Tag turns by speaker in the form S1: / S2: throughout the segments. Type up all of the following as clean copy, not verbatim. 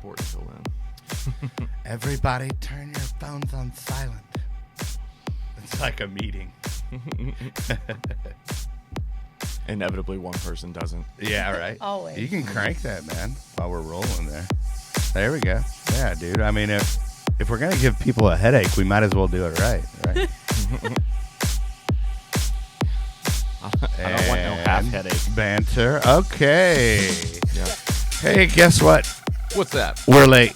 S1: report until then.
S2: Everybody turn your phones on silent. It's like a meeting.
S1: Inevitably, one person doesn't.
S2: Yeah, right?
S3: Always.
S2: You can crank that, man, while we're rolling there. There we go. Yeah, dude. I mean, if we're going to give people a headache, we might as well do it right?
S1: I don't want no half headache.
S2: Banter. Okay.
S1: Yeah.
S2: Hey, guess what?
S1: What's that?
S2: We're late.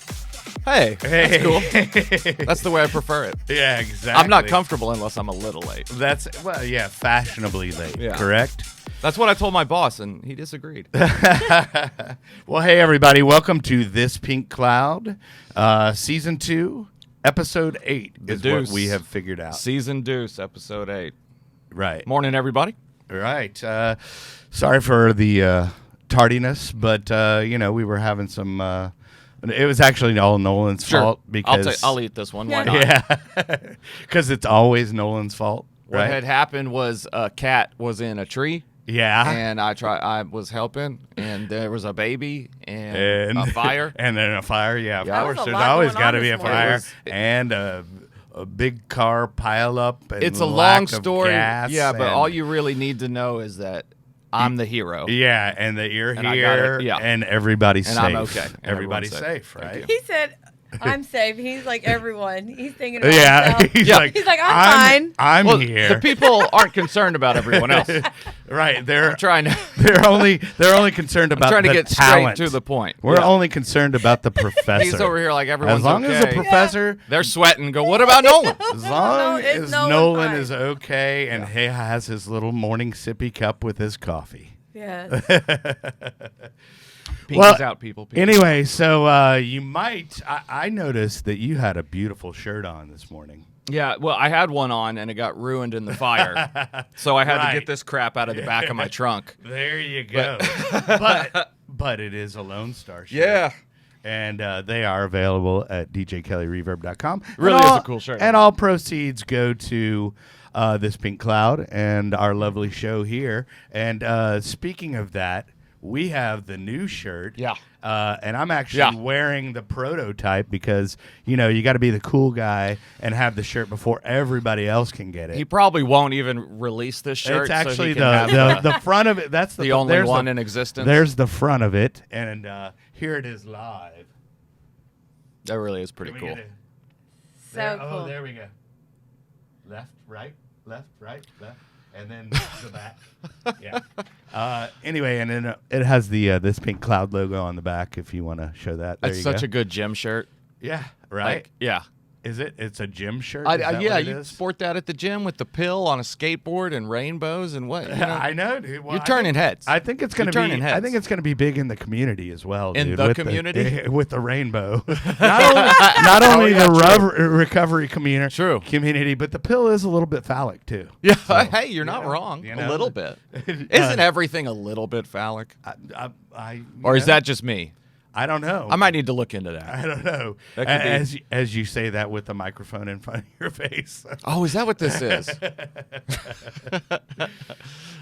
S1: Hey,
S2: Hey.
S1: that's cool. That's the way I prefer it.
S2: Yeah, exactly.
S1: I'm not comfortable unless I'm a little late.
S2: Yeah, fashionably late,
S1: Yeah.
S2: correct?
S1: That's what I told my boss, and he disagreed.
S2: Well, hey, everybody. Welcome to This Pink Cloud, Season 2, Episode 8 is
S1: Deuce.
S2: what we have figured out.
S1: Season Deuce, Episode 8.
S2: Right.
S1: Morning, everybody.
S2: Right. Sorry for the tardiness, but, we were having some... it was actually all Nolan's fault because...
S1: I'll eat this one. Why not?
S2: Yeah. Because it's always Nolan's fault,
S1: What
S2: right?
S1: had happened was a cat was in a tree.
S2: Yeah.
S1: And I was helping, and there was a baby and a fire.
S2: And then a fire, yeah, of
S1: Yeah.
S2: course.
S3: There was a
S2: There's
S3: lot
S2: always
S3: going
S2: got to
S3: on
S2: be a
S3: this morning.
S2: fire
S1: It was-
S2: and a big car pile up. And
S1: It's a
S2: lack
S1: long
S2: of
S1: story.
S2: gas
S1: Yeah, but
S2: and-
S1: all you really need to know is that I'm the hero.
S2: Yeah, and that you're
S1: And I got
S2: here
S1: it, yeah.
S2: and everybody's
S1: And
S2: safe.
S1: I'm okay. And
S2: Everybody's
S1: everyone's
S2: safe,
S1: safe.
S2: right?
S1: Thank you.
S3: He said, I'm safe. He's like everyone. He's thinking about
S2: Yeah,
S3: himself.
S2: he's
S1: Yeah.
S2: like,
S3: He's like, I'm fine.
S2: I'm
S1: Well,
S2: here.
S1: the people aren't concerned about everyone else.
S2: Right, they're
S1: I'm trying to,
S2: they're only concerned about
S1: trying to
S2: the
S1: get
S2: talent.
S1: straight to the point.
S2: We're
S1: Yeah.
S2: only concerned about the professor.
S1: He's over here like everyone's
S2: As long
S1: okay.
S2: as the professor,
S1: They're sweating. Go, what about Nolan?
S2: as long
S3: it's
S2: as
S3: Nolan
S2: Nolan
S3: fine.
S2: is okay and he has his little morning sippy cup with his coffee.
S3: Yes.
S1: Pinkies out, people. Pinkies.
S2: Anyway, so you might. I noticed that you had a beautiful shirt on this morning.
S1: Yeah, well, I had one on, and it got ruined in the fire. So I had
S2: Right.
S1: to get this crap out of the back of my trunk.
S2: There you go. But it is a Lone Star shirt.
S1: Yeah.
S2: And they are available at djkellyreverb.com.
S1: Really
S2: And
S1: is
S2: all-
S1: a cool shirt.
S2: And all proceeds go to This Pink Cloud and our lovely show here. And speaking of that, we have the new shirt.
S1: Yeah.
S2: And I'm actually
S1: Yeah.
S2: wearing the prototype because, you got to be the cool guy and have the shirt before everybody else can get it.
S1: He probably won't even release this shirt.
S2: It's
S1: so
S2: actually
S1: he can have
S2: the front of it. That's
S1: the only
S2: there's
S1: one
S2: the-
S1: in existence.
S2: There's the front of it, and here it is live.
S1: That really is pretty
S2: Can we
S1: cool.
S2: get it?
S3: So
S2: There-
S3: cool.
S2: Oh, there we go. Left, right, left, and then the back. Yeah. Anyway, and then it has the This Pink Cloud logo on the back. If you want to show that, there
S1: That's
S2: you
S1: such
S2: go.
S1: a good gym shirt.
S2: Yeah. Right.
S1: Like, yeah.
S2: Is it? It's a gym shirt.
S1: I,
S2: Is that
S1: yeah,
S2: what it
S1: you
S2: is?
S1: sport that at the gym with the pill on a skateboard and rainbows and what? You know,
S2: I know, dude. Well,
S1: you're
S2: I
S1: turning
S2: think-
S1: heads.
S2: I think it's going
S1: You're
S2: to be.
S1: turning
S2: I
S1: heads.
S2: think it's going to be big in the community as well.
S1: In
S2: dude,
S1: the
S2: with
S1: community?
S2: with the rainbow. not only
S1: yeah,
S2: the recovery community,
S1: True.
S2: community, but the pill is a little bit phallic too.
S1: Yeah, hey, you're not
S2: know,
S1: wrong.
S2: you
S1: A
S2: know.
S1: little bit. Isn't everything a little bit phallic? Or is that just me?
S2: I don't know.
S1: I might need to look into that.
S2: I don't know.
S1: That could be-
S2: As you say that with the microphone in front of your face.
S1: Oh, is that what this is?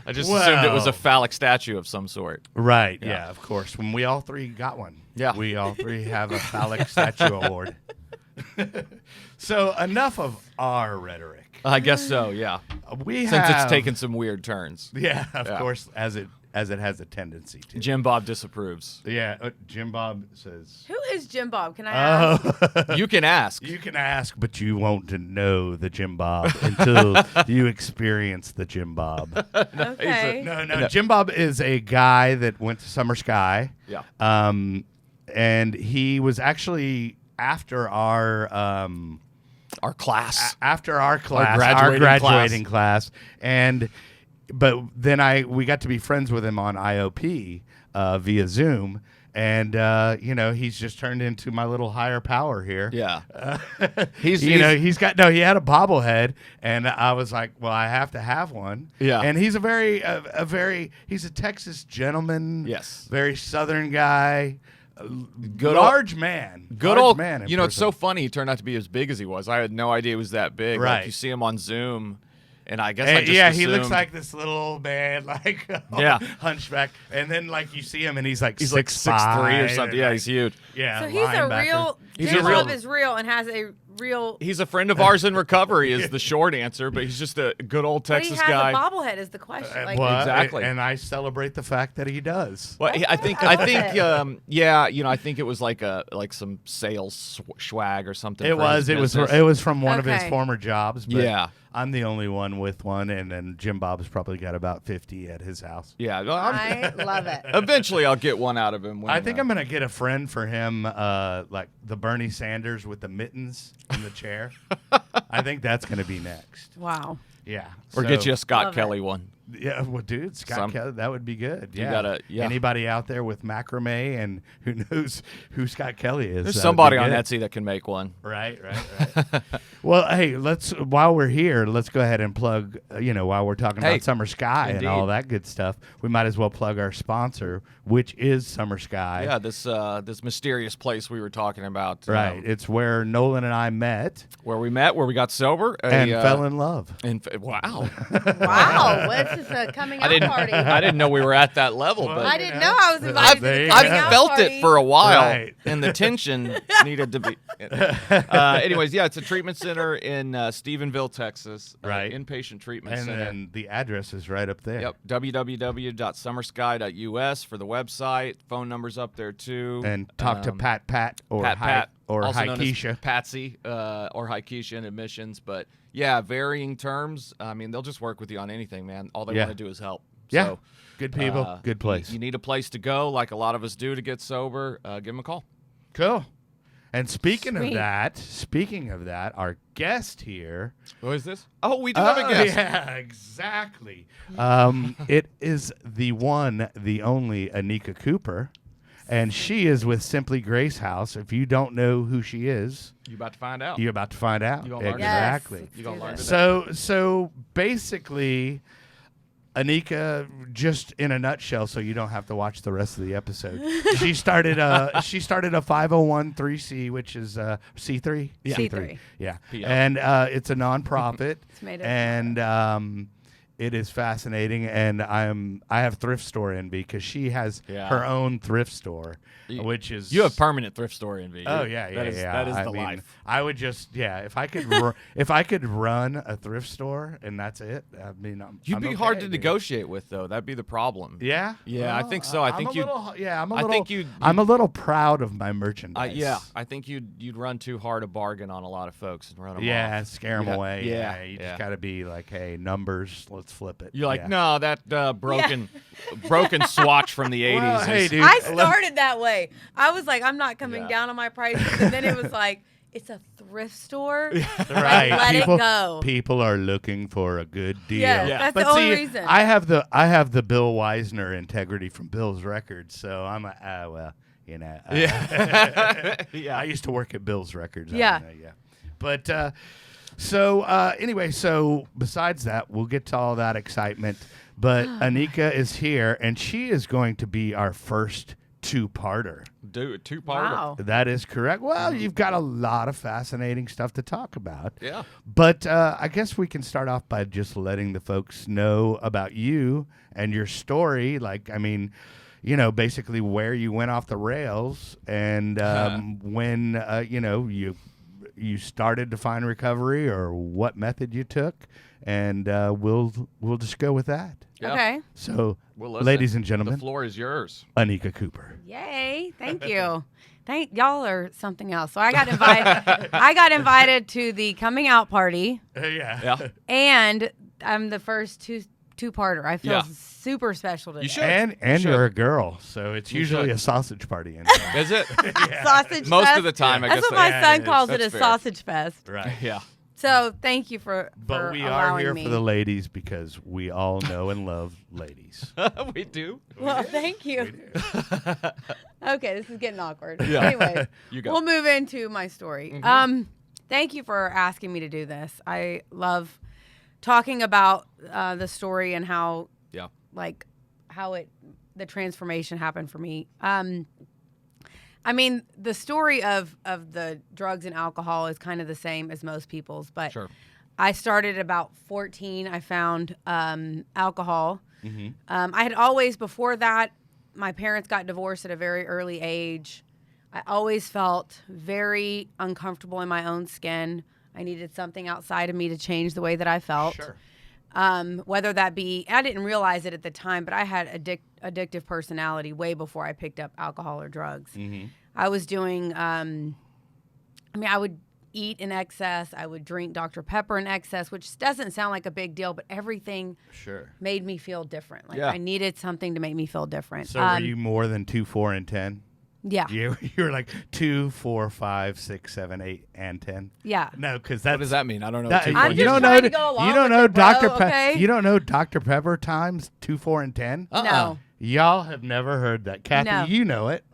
S1: I just assumed it was a
S2: Well.
S1: phallic statue of some sort.
S2: Right. Yeah. Of course. When we all three got one.
S1: Yeah.
S2: We all three have a phallic statue award. So enough of our rhetoric.
S1: I guess so, yeah.
S2: We
S1: Since
S2: have,
S1: it's taken some weird turns.
S2: Yeah, of
S1: Yeah.
S2: course, as it has a tendency to.
S1: Jim Bob disapproves.
S2: Yeah. Jim Bob says.
S3: Who is Jim Bob? Can I ask?
S2: Oh.
S1: You can ask.
S2: You can ask, but you won't know the Jim Bob until you experience the Jim Bob.
S3: Okay.
S2: No. Jim Bob is a guy that went to Summer Sky.
S1: Yeah.
S2: And he was actually after our
S1: class.
S2: after our class, our
S1: graduating
S2: graduating class, but then we got to be friends with him on IOP via Zoom. And he's just turned into my little higher power here.
S1: Yeah.
S2: He had a bobblehead, and I was like, well, I have to have one.
S1: Yeah.
S2: And he's he's a Texas gentleman.
S1: Yes.
S2: Very Southern guy.
S1: Good
S2: large man.
S1: Good
S2: Large
S1: old
S2: man. in
S1: it's so
S2: person.
S1: funny he turned out to be as big as he was. I had no idea he was that big.
S2: Right.
S1: Like you see him on Zoom And I guess I just
S2: he looks
S1: assumed-
S2: like this little old man, like
S1: Yeah.
S2: hunchback. And then like you see him, and he's like
S1: He's like 6'3" or something. Yeah, he's huge.
S2: Yeah,
S3: So he's a
S2: linebacker.
S3: real.
S1: He's
S3: Jim
S1: a real-
S3: Bob is real and has a real.
S1: He's a friend of ours in recovery is the short answer, but he's just a good old
S3: But he
S1: Texas
S3: has
S1: guy.
S3: a bobblehead is the question. Like,
S2: Well,
S1: Exactly.
S2: And I celebrate the fact that he does.
S1: Well, I think
S3: I love it.
S1: yeah, I think it was like some sales swag or something.
S2: It
S1: for his
S2: was
S1: business.
S2: from one of his
S3: Okay.
S2: former jobs. But
S1: Yeah.
S2: I'm the only one with one, and then Jim Bob's probably got about 50 at his house.
S1: Yeah, well,
S3: I love it.
S1: eventually I'll get one out of him. When,
S2: I think I'm gonna get a friend for him, like the Bernie Sanders with the mittens in the chair. I think that's gonna be next.
S3: Wow.
S2: Yeah,
S1: or get you a Scott
S3: Love it.
S1: Kelly one.
S2: Yeah, well, dude, Scott Kelly, that would be good.
S1: You
S2: Yeah.
S1: gotta- yeah.
S2: Anybody out there with macrame and who knows who Scott Kelly is?
S1: There's
S2: that would
S1: somebody
S2: be
S1: on
S2: good.
S1: Etsy that can make one.
S2: Right. Well, hey, while we're here, let's go ahead and plug. While we're talking
S1: Hey,
S2: about Summer Sky
S1: indeed.
S2: and all that good stuff, we might as well plug our sponsor, which is Summer Sky.
S1: Yeah, this mysterious place we were talking about.
S2: Right. It's where Nolan and I met
S1: Where we met, where we got sober,
S2: and fell in love.
S1: Wow.
S3: Wow. What's this a coming out party?
S1: I didn't know we were at that level,
S2: Well,
S1: but
S3: I didn't know I was invited to
S2: There
S3: the
S2: you
S3: coming
S2: go.
S3: out
S1: I've felt
S3: party.
S1: it for a while,
S2: Right.
S1: and the tension needed to be. Anyways, yeah, it's a treatment center in Stephenville, Texas.
S2: Right.
S1: Inpatient treatment
S2: And
S1: center.
S2: then the address is right up there.
S1: Yep. www.summersky.us for the website. Phone number's up there too.
S2: And talk to Pat or
S1: Pat,
S2: or
S1: also known as
S2: Keisha.
S1: Patsy, or Keisha in admissions. But yeah, varying terms. I mean, they'll just work with you on anything, man. All they
S2: Yeah.
S1: want to do is help.
S2: Yeah.
S1: So,
S2: Good people, good place.
S1: You need a place to go, like a lot of us do, to get sober. Give them a call.
S2: Cool. And speaking
S3: Sweet.
S2: of that, our guest here.
S1: Who is this? Oh, we do have a guest.
S2: Yeah, exactly. It is the one, the only Anika Cooper, and she is with Simply Grace House. If you don't know who she is,
S1: You about to find out.
S2: you're about to find out.
S1: You gonna learn
S2: Exactly.
S3: Yes,
S1: You gonna learn
S3: let's
S1: today.
S2: So basically, Anika, just in a nutshell, so you don't have to watch the rest of the episode. She started a 501(c), which is C3.
S1: Yeah.
S3: C3.
S2: Yeah,
S1: PO.
S2: and it's a nonprofit,
S3: It's made of
S2: and it is fascinating. And I have thrift store envy because she has
S1: Yeah.
S2: her own thrift store,
S1: You-
S2: which is
S1: You have permanent thrift store envy.
S2: Oh yeah.
S1: That is
S2: I
S1: the
S2: mean,
S1: life.
S2: I would just if I could if I could run a thrift store and that's it. I mean,
S1: You'd
S2: I'm
S1: be
S2: okay,
S1: hard to
S2: dude.
S1: negotiate with, though. That'd be the problem.
S2: Yeah.
S1: Yeah, I
S2: Well,
S1: think so. I think
S2: I'm a
S1: you'd-
S2: little, yeah. I'm a
S1: I
S2: little.
S1: think you'd-
S2: I'm a little proud of my merchandise.
S1: Yeah, I think you'd run too hard a bargain on a lot of folks and run them
S2: Yeah,
S1: off.
S2: scare them
S1: Yeah,
S2: away.
S1: yeah,
S2: You
S1: yeah.
S2: just got to be like, hey, numbers. Let's flip it.
S1: You're like,
S2: Yeah.
S1: no, that broken swatch from the 80s.
S2: Well, hey,
S1: is-
S2: dude.
S3: I started that way. I was like, I'm not coming
S1: Yeah.
S3: down on my prices, and then it was like, it's a thrift store.
S2: Right.
S3: Let
S2: people,
S3: it go.
S2: People are looking for a good deal.
S3: Yeah,
S1: Yeah.
S3: that's
S2: But
S3: the only
S2: see,
S3: reason.
S2: I have the Bill Weisner integrity from Bill's Records, so I'm
S1: Yeah.
S2: I used to work at Bill's Records. I
S3: Yeah.
S2: don't know, yeah. But anyway, so besides that, we'll get to all that excitement. But Anika is here, and she is going to be our first two-parter.
S1: Dude, two-parter.
S3: Wow.
S2: That is correct. Well, you've got a lot of fascinating stuff to talk about.
S1: Yeah.
S2: But I guess we can start off by just letting the folks know about you and your story. Like, I mean, basically where you went off the rails and when, you started to find recovery or what method you took. And we'll just go with that.
S1: Yeah.
S3: Okay.
S2: So,
S1: Well, listen,
S2: ladies and
S1: the
S2: gentlemen,
S1: floor is yours.
S2: Anika Cooper.
S3: Yay! Thank you. Y'all are something else. So I got invited. I got invited to the coming out party,
S2: Yeah.
S1: Yeah.
S3: and I'm the first two-parter. I feel
S1: Yeah.
S3: super special today.
S1: You should.
S2: And
S1: should.
S2: you're a girl, so it's
S1: You
S2: usually
S1: should.
S2: a sausage party. In
S1: Is it?
S3: Sausage
S1: Most
S3: fest.
S1: of the time, I
S3: That's
S1: guess.
S3: what my
S2: Yeah,
S3: son
S2: it
S3: calls
S1: is.
S3: it, a
S1: That's fair.
S3: sausage fest.
S2: Right.
S1: Yeah.
S3: So thank you for
S2: But we are
S3: allowing
S2: here
S3: me.
S2: for the ladies because we all know and love ladies.
S1: We do.
S3: Well, thank you. Okay, this is getting awkward.
S1: Yeah.
S3: Anyway,
S1: You go.
S3: we'll move into my story. Thank you for asking me to do this. I love talking about the story and how,
S1: Yeah.
S3: like, how the transformation happened for me. I mean, the story of the drugs and alcohol is kind of the same as most people's, but
S1: Sure.
S3: I started about 14. I found alcohol.
S2: Mm-hmm.
S3: I had always, before that, my parents got divorced at a very early age. I always felt very uncomfortable in my own skin. I needed something outside of me to change the way that I felt.
S2: Sure.
S3: Whether that be, I didn't realize it at the time, but I had addictive personality way before I picked up alcohol or drugs.
S2: Mm-hmm.
S3: I was doing, I would eat in excess. I would drink Dr. Pepper in excess, which doesn't sound like a big deal, but everything
S2: Sure.
S3: made me feel different. Like
S1: Yeah.
S3: I needed something to make me feel different.
S2: So were you more than 2, 4, and 10?
S3: Yeah.
S2: You were like 2, 4, 5, 6, 7, 8, and 10.
S3: Yeah.
S2: No, because that's
S1: What does that mean? I don't know.
S2: that-
S1: what
S3: I'm
S1: two-
S3: just
S2: you don't
S3: trying
S2: know.
S3: to go along
S2: You don't
S3: with
S2: know
S3: it, bro,
S2: Dr. Pepper.
S3: okay?
S2: You don't know Dr. Pepper times 2, 4, and 10.
S3: No.
S2: Y'all have never heard that, Kathy.
S3: No.
S2: You know it.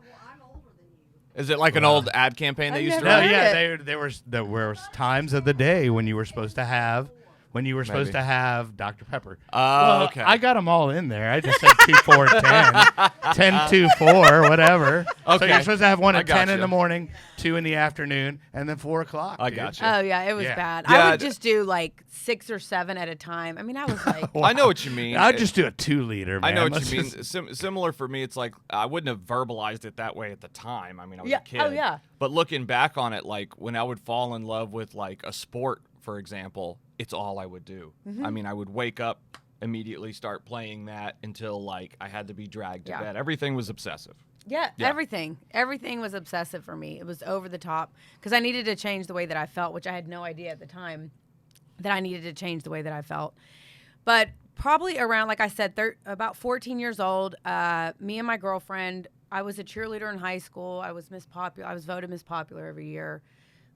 S1: Is it like an old ad campaign they
S3: I've
S1: used to
S3: never
S1: run?
S3: heard
S2: Yeah,
S3: it.
S2: there were times of the day when you were supposed to have Dr. Pepper.
S1: Oh, okay.
S2: I got them all in there. I just said 2, 4, and 10. 10, 2, 4, whatever. So
S1: Okay.
S2: you're supposed to have one
S1: I
S2: at 10 in
S1: gotcha.
S2: the morning, 2 in the afternoon, and then 4 o'clock.
S1: I
S2: dude.
S1: gotcha.
S3: Oh, yeah, it was
S2: Yeah.
S3: bad.
S1: Yeah,
S3: I would just do like 6 or 7 at a time. I mean, I was like,
S1: I know what you mean.
S2: I'd just do a 2-liter, man.
S1: I know what
S2: Let's
S1: you mean.
S2: just-
S1: Similar for me, it's like I wouldn't have verbalized it that way at the time. I mean, I was
S3: Yeah.
S1: a kid.
S3: Oh, yeah.
S1: But looking back on it, like when I would fall in love with like a sport, for example, it's all I would do.
S3: Mm-hmm.
S1: I mean, I would wake up, immediately start playing that until like I had to be dragged to
S3: Yeah.
S1: bed. Everything was obsessive.
S3: Yeah,
S1: Yeah.
S3: everything was obsessive for me. It was over the top because I needed to change the way that I felt, which I had no idea at the time that I needed to change the way that I felt. But probably around, like I said, about 14 years old, me and my girlfriend, I was a cheerleader in high school. I was Miss Popular. I was voted Miss Popular every year.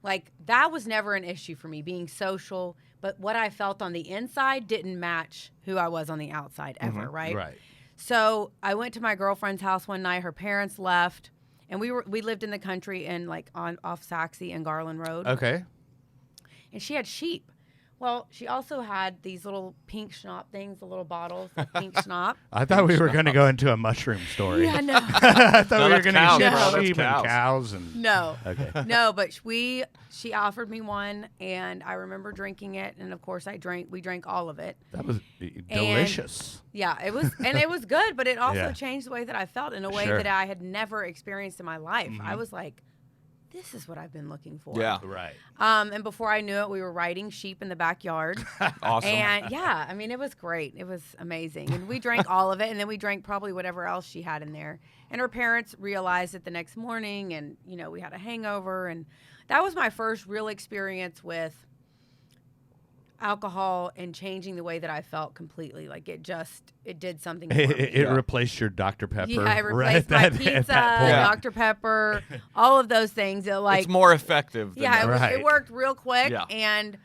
S3: Like, that was never an issue for me, being social. But what I felt on the inside didn't match who I was on the outside ever, right?
S2: Right.
S3: So I went to my girlfriend's house one night. Her parents left, and we lived in the country in like off Saxey and Garland Road.
S2: Okay.
S3: And she had sheep. Well, she also had these little pink schnapp things, the little bottles of pink schnapp.
S2: I thought we were going to go into a mushroom story.
S3: Yeah, no,
S2: I thought
S1: No,
S2: we were
S1: that's
S2: going
S1: cows,
S2: to
S3: bro,
S2: get
S1: that's
S2: sheep and
S1: cows.
S2: cows and.
S3: no,
S2: Okay.
S3: no. But she offered me one, and I remember drinking it. And of course, we drank all of it.
S2: That was delicious.
S3: Yeah, it was, and it was good. But it also
S2: Yeah.
S3: changed the way that I felt in a way
S2: Sure.
S3: that I had never experienced in my life. I was like, this is what I've been looking for.
S1: Yeah.
S2: Right.
S3: And before I knew it, we were riding sheep in the backyard.
S1: Awesome.
S3: And yeah, I mean, it was great. It was amazing. And we drank all of it, and then we drank probably whatever else she had in there. And her parents realized it the next morning, and, you know, we had a hangover. And that was my first real experience with alcohol and changing the way that I felt completely. Like, it did something for me.
S2: It replaced your Dr. Pepper.
S3: Yeah, I
S2: right
S3: replaced
S2: at
S3: my
S2: that-
S3: pizza,
S2: at that point.
S1: Yeah.
S3: Dr. Pepper, all of those things. It, like,
S1: it's more effective. Than
S3: yeah, it,
S1: the-
S2: Right.
S3: it worked real quick,
S1: Yeah.
S3: and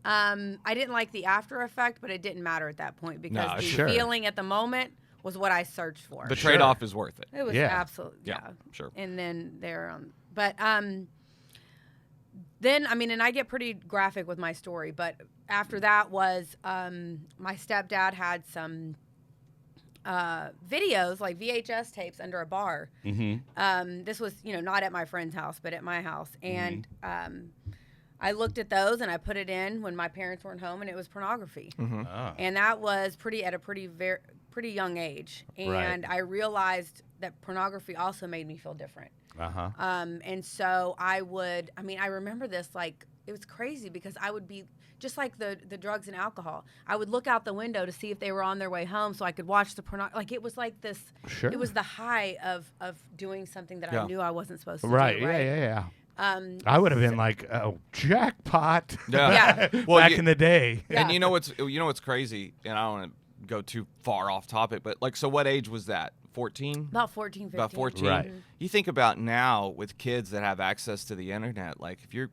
S3: I didn't like the after effect, but it didn't matter at that point because
S1: No,
S3: the
S2: sure.
S3: feeling at the moment was what I searched for.
S1: the
S2: Sure.
S1: trade-off is worth it.
S3: It was
S2: Yeah.
S3: absolutely
S1: Yeah, sure.
S3: And then but then I mean, and I get pretty graphic with my story, but after that was my stepdad had some videos, like VHS tapes, under a bar.
S2: Mm-hmm.
S3: This was, not at my friend's house, but at my house. And I looked at those and I put it in when my parents weren't home, and it was pornography.
S2: Oh.
S3: And that was at a pretty young age. And I realized that pornography also made me feel different.
S2: Uh-huh.
S3: And so I remember this, like, it was crazy because I would be just like the drugs and alcohol. I would look out the window to see if they were on their way home so I could watch the pornography. Like, it was like this,
S2: Sure.
S3: it was the high of doing something that
S1: Yeah.
S3: I knew I wasn't supposed to
S2: Right.
S3: do.
S2: Yeah.
S3: Right.
S2: Yeah. I would have been like, oh, jackpot.
S1: Yeah.
S3: Yeah.
S1: Well,
S2: Back
S1: you-
S2: in the day.
S3: Yeah.
S1: And you know what's crazy, and I don't want to go too far off topic, but like, so what age was that? 14?
S3: About 14, 15.
S1: About 14.
S2: Right.
S1: You think about now with kids that have access to the internet, like if you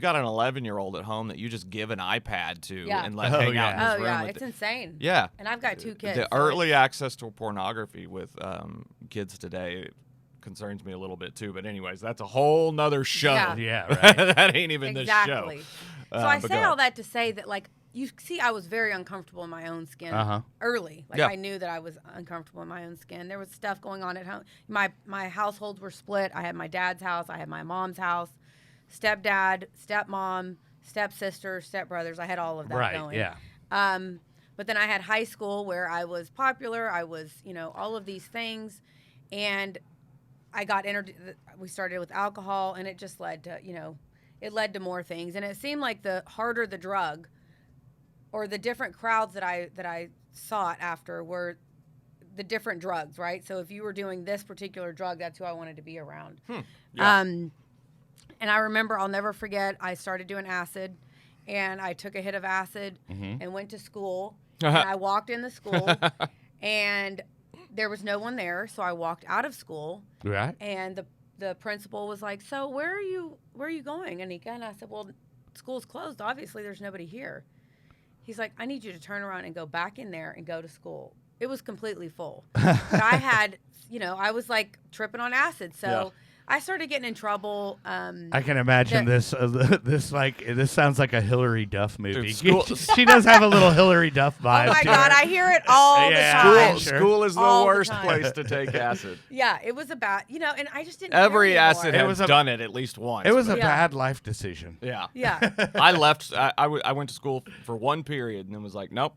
S1: got an 11-year-old at home that you just give an iPad to
S3: Yeah.
S1: and let
S2: Oh,
S1: hang
S2: yeah.
S1: out in his
S3: Oh,
S1: room
S3: yeah.
S1: with
S3: It's
S1: it.
S3: insane.
S1: Yeah.
S3: And I've got 2 kids.
S1: The
S3: so
S1: early access to pornography with kids today concerns me a little bit too. But anyways, that's a whole nother show.
S3: Yeah.
S2: Yeah. Right.
S1: That ain't even
S3: Exactly.
S1: the show.
S3: So I
S1: but
S3: say
S1: go
S3: all
S1: ahead.
S3: that to say that, like, you see, I was very uncomfortable in my own skin
S2: Uh-huh.
S3: early. Like,
S1: Yeah.
S3: I knew that I was uncomfortable in my own skin. There was stuff going on at home. My households were split. I had my dad's house. I had my mom's house. Stepdad, stepmom, stepsisters, stepbrothers. I had all of that
S2: Right.
S3: going.
S2: Yeah.
S3: But then I had high school where I was popular. I was, all of these things. And I got we started with alcohol, and it just led to, it led to more things. And it seemed like the harder the drug, or the different crowds that I sought after, were the different drugs, right? So if you were doing this particular drug, that's who I wanted to be around.
S1: Yeah.
S3: And I remember, I'll never forget, I started doing acid, and I took a hit of acid and went to school. And I walked in the school, and there was no one there, so I walked out of school.
S2: Right.
S3: And the principal was like, "So where are you going, Anika?" And I said, "Well, school's closed. Obviously, there's nobody here." He's like, "I need you to turn around and go back in there and go to school." It was completely full. But I had, I was like tripping on acid, so I started getting in trouble.
S2: I can imagine this sounds like a Hillary Duff movie.
S1: Dude,
S2: she does have a little Hillary Duff vibe.
S3: Oh my
S2: to
S3: God,
S2: her.
S3: I hear it all the time.
S1: School is the
S3: All the
S1: worst
S3: time.
S1: place to take acid.
S3: Yeah, it was about, and I just didn't
S1: Every
S3: care anymore.
S1: acid has done it at least once.
S2: It was a
S3: Yeah.
S2: bad life decision.
S1: Yeah.
S3: Yeah.
S1: I left. I went to school for one period and then was like, nope,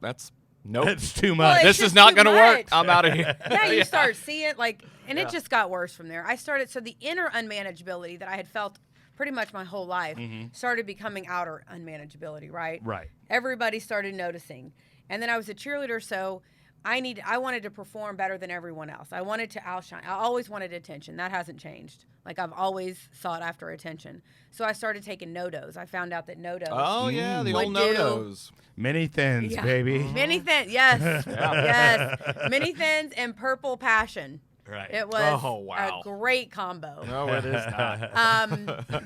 S1: nope.
S2: It's too
S3: Well,
S2: much.
S3: it's
S1: This
S3: just
S1: is not
S3: too
S1: going to work.
S3: much.
S1: I'm out of here.
S3: Yeah, you start seeing and
S1: Yeah.
S3: it just got worse from there. So the inner unmanageability that I had felt pretty much my whole life started becoming outer unmanageability, right?
S2: Right.
S3: Everybody started noticing. And then I was a cheerleader, so I wanted to perform better than everyone else. I wanted to outshine. I always wanted attention. That hasn't changed. Like, I've always sought after attention. So I started taking no-dos. I found out that no-dos.
S1: Oh, yeah, the
S3: Would
S1: old
S3: do.
S1: no-nos.
S2: Many thins,
S3: Yeah.
S2: baby.
S3: Mini Thins, yes. Yes. Mini Thins and Purple Passion.
S2: Right.
S3: It was
S1: Oh, wow.
S3: a great combo.
S1: No, it is not.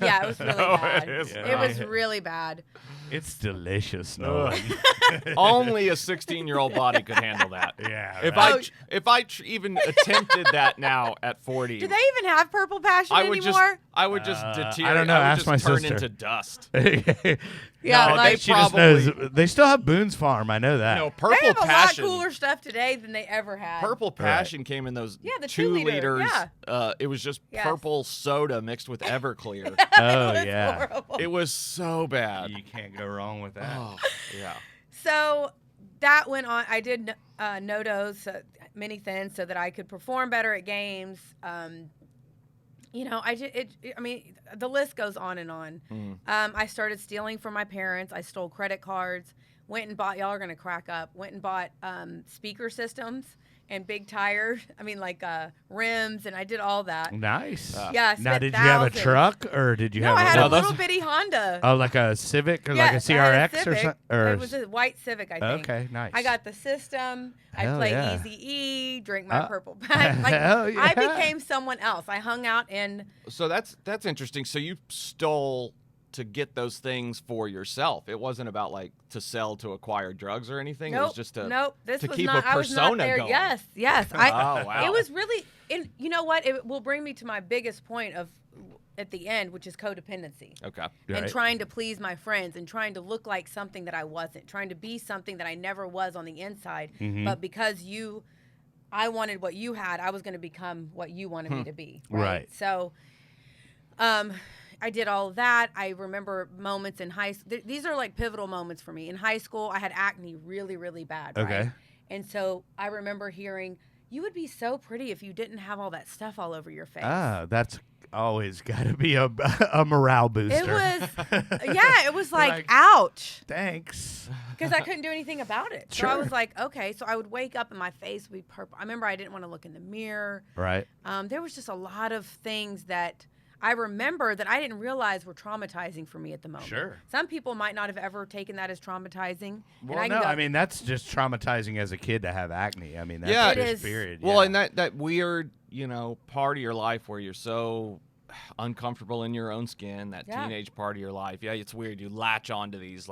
S3: Yeah, it was really
S1: No,
S3: bad.
S1: it is
S3: It was
S2: not.
S3: really bad.
S2: It's delicious, no.
S1: Only a 16-year-old body could handle that.
S2: Yeah.
S1: If
S2: right.
S1: I even attempted that now at 40,
S3: Do they even have Purple Passion
S1: I would
S3: anymore?
S1: I would just deteriorate.
S2: I don't know.
S1: I would
S2: Ask
S1: just
S2: my
S1: turn
S2: sister.
S1: into dust.
S3: Yeah,
S1: No,
S3: like
S2: She just knows. They still have Boone's Farm. I know that.
S1: No,
S3: they
S1: Purple
S3: have a
S1: Passion.
S3: lot cooler stuff today than they ever had.
S1: Purple Passion came in those
S3: Yeah, the
S1: 2
S3: 2-liter,
S1: liters.
S3: yeah.
S1: It was just
S3: Yes.
S1: purple soda mixed with Everclear.
S2: Oh,
S3: It was
S2: yeah.
S3: horrible.
S1: It was so bad.
S2: You can't go wrong with that.
S1: Oh, yeah.
S3: So that went on. I did no-dos, mini thins, so that I could perform better at games. The list goes on and on. I started stealing from my parents. I stole credit cards. Went and bought, y'all are going to crack up, went and bought speaker systems and big tires. Rims, and I did all that.
S2: Nice.
S3: Yeah, I
S2: Now,
S3: spent
S2: did you have a
S3: thousands.
S2: truck or did you
S3: No,
S2: have
S3: I had
S1: No,
S3: a
S1: that's-
S3: little bitty Honda.
S2: Oh, like a Civic or like a
S3: Yes, I had a
S2: CRX or
S3: Civic.
S2: something? Or
S3: It was a white Civic, I think.
S2: okay, nice.
S3: I got the system. I
S2: Hell
S3: played
S2: yeah.
S3: Easy E, drink my purple pack.
S2: hell yeah.
S3: I became someone else. I hung out in.
S1: So that's interesting. So you stole to get those things for yourself. It wasn't about to sell to acquire drugs or anything. It was just to
S3: This
S1: to
S3: was
S1: keep
S3: not.
S1: a
S3: I was not
S1: persona
S3: there.
S1: going.
S3: Yes.
S1: Oh, wow.
S3: It was really. And you know what? It will bring me to my biggest point at the end, which is codependency.
S1: Okay.
S3: And
S2: Right.
S3: trying to please my friends and trying to look like something that I wasn't, trying to be something that I never was on the inside. But because I wanted what you had, I was going to become what you wanted me to be.
S2: Right.
S3: So, I did all of that. I remember moments in high school. These are like pivotal moments for me. In high school, I had acne really, really bad.
S2: Okay.
S3: Right? And so I remember hearing, "You would be so pretty if you didn't have all that stuff all over your face."
S2: Ah, that's always got to be a morale booster.
S3: It was, yeah, it was like,
S2: Like-
S3: ouch,
S2: Thanks.
S3: because I couldn't do anything about it. So I
S2: Sure.
S3: was like, okay. So I would wake up and my face would be purple. I remember I didn't want to look in the mirror.
S2: Right.
S3: There was just a lot of things that I remember that I didn't realize were traumatizing for me at the moment.
S2: Sure.
S3: Some people might not have ever taken that as traumatizing.
S2: Well,
S3: and
S2: no,
S3: go,
S2: I mean, that's just traumatizing as a kid to have acne. I mean, that's
S1: Yeah.
S3: It
S2: just
S3: is.
S2: period.
S1: Well,
S2: yeah.
S1: and that weird, part of your life where you're so uncomfortable in your own skin, that
S3: Yeah.
S1: teenage part of your life. Yeah, it's weird. You latch onto these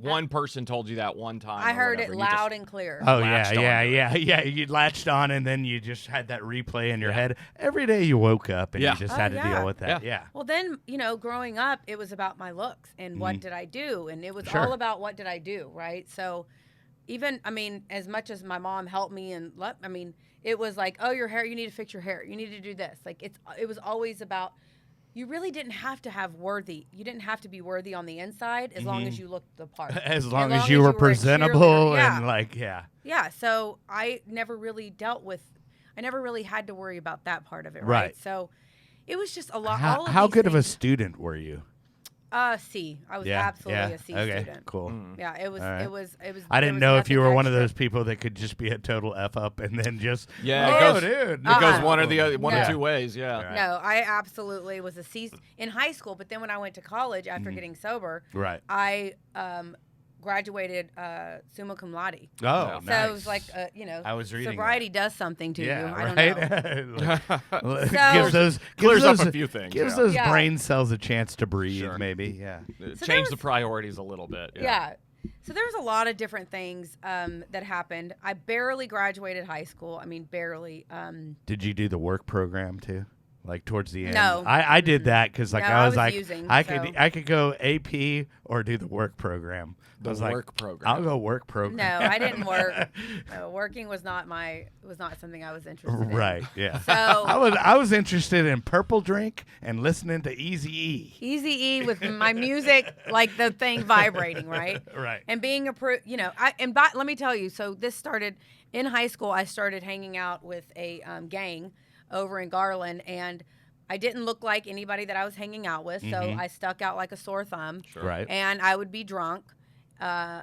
S1: one person told you that one time.
S3: I
S1: or
S3: heard
S1: whatever,
S3: it
S1: and you just-
S3: loud and clear.
S2: Oh, yeah,
S1: latched
S2: yeah,
S1: onto it.
S2: yeah. You latched on and then you just had that replay in your head. Every day you woke up and
S1: Yeah.
S2: you just
S3: Oh,
S2: had to
S3: yeah.
S2: deal with that.
S1: Yeah.
S2: Yeah.
S3: Well, then, growing up, it was about my looks and what did I do? And it was
S2: Sure.
S3: all about what did I do, right? So even, as much as my mom helped me it was like, oh, your hair, you need to fix your hair. You need to do this. Like, it was always about you really didn't have to have worthy. You didn't have to be worthy on the inside as long as you looked the part.
S2: As long as you were
S3: a
S2: presentable
S3: cheerleader.
S2: and
S3: Yeah, so I never really I never really had to worry about that part of it,
S2: Right.
S3: right? So it was just a lot.
S2: How good of a student were you?
S3: C. I was absolutely a C student.
S2: Cool.
S3: Yeah, it was.
S2: Right.
S3: It was.
S2: I didn't know if you
S3: nothing
S2: were one of
S3: extra.
S2: those people that could just be a total F up and then just
S1: It goes one or the other, one
S3: No.
S1: or two ways. Yeah.
S2: Right.
S3: No, I absolutely was a C in high school. But then when I went to college after getting sober,
S2: Right.
S3: I graduated summa cum laude.
S2: Oh,
S3: So
S2: nice.
S3: it was like,
S2: I was reading
S3: sobriety does something to you. I don't know.
S2: know.
S3: So-
S1: Clears up a few things.
S2: Gives
S1: yeah.
S2: those
S3: Yeah.
S2: brain cells a chance to breathe,
S1: Sure.
S2: maybe. Yeah.
S3: So
S1: Change
S3: there
S1: the
S3: was-
S1: priorities a little bit.
S3: Yeah. So there was a lot of different things that happened. I barely graduated high school. I mean, barely.
S2: Did you do the work program too? Like towards the end?
S3: No.
S2: I did that because like
S3: No,
S2: I
S3: I
S2: was
S3: was
S2: like
S3: using,
S2: I
S3: so-
S2: could go AP or do the work program. I
S1: The
S2: was like,
S1: work program.
S2: I'll go work program.
S3: No, I didn't work. No, working was not something I was interested in.
S2: Right. Yeah.
S3: So
S2: I was interested in Purple Drink and listening to Easy E.
S3: Easy E with my music, like the thing vibrating, right?
S2: Right.
S3: And being let me tell you. So this started in high school. I started hanging out with a gang over in Garland, and I didn't look like anybody that I was hanging out with, so I stuck out like a sore thumb.
S1: Sure.
S2: Right.
S3: And I would be drunk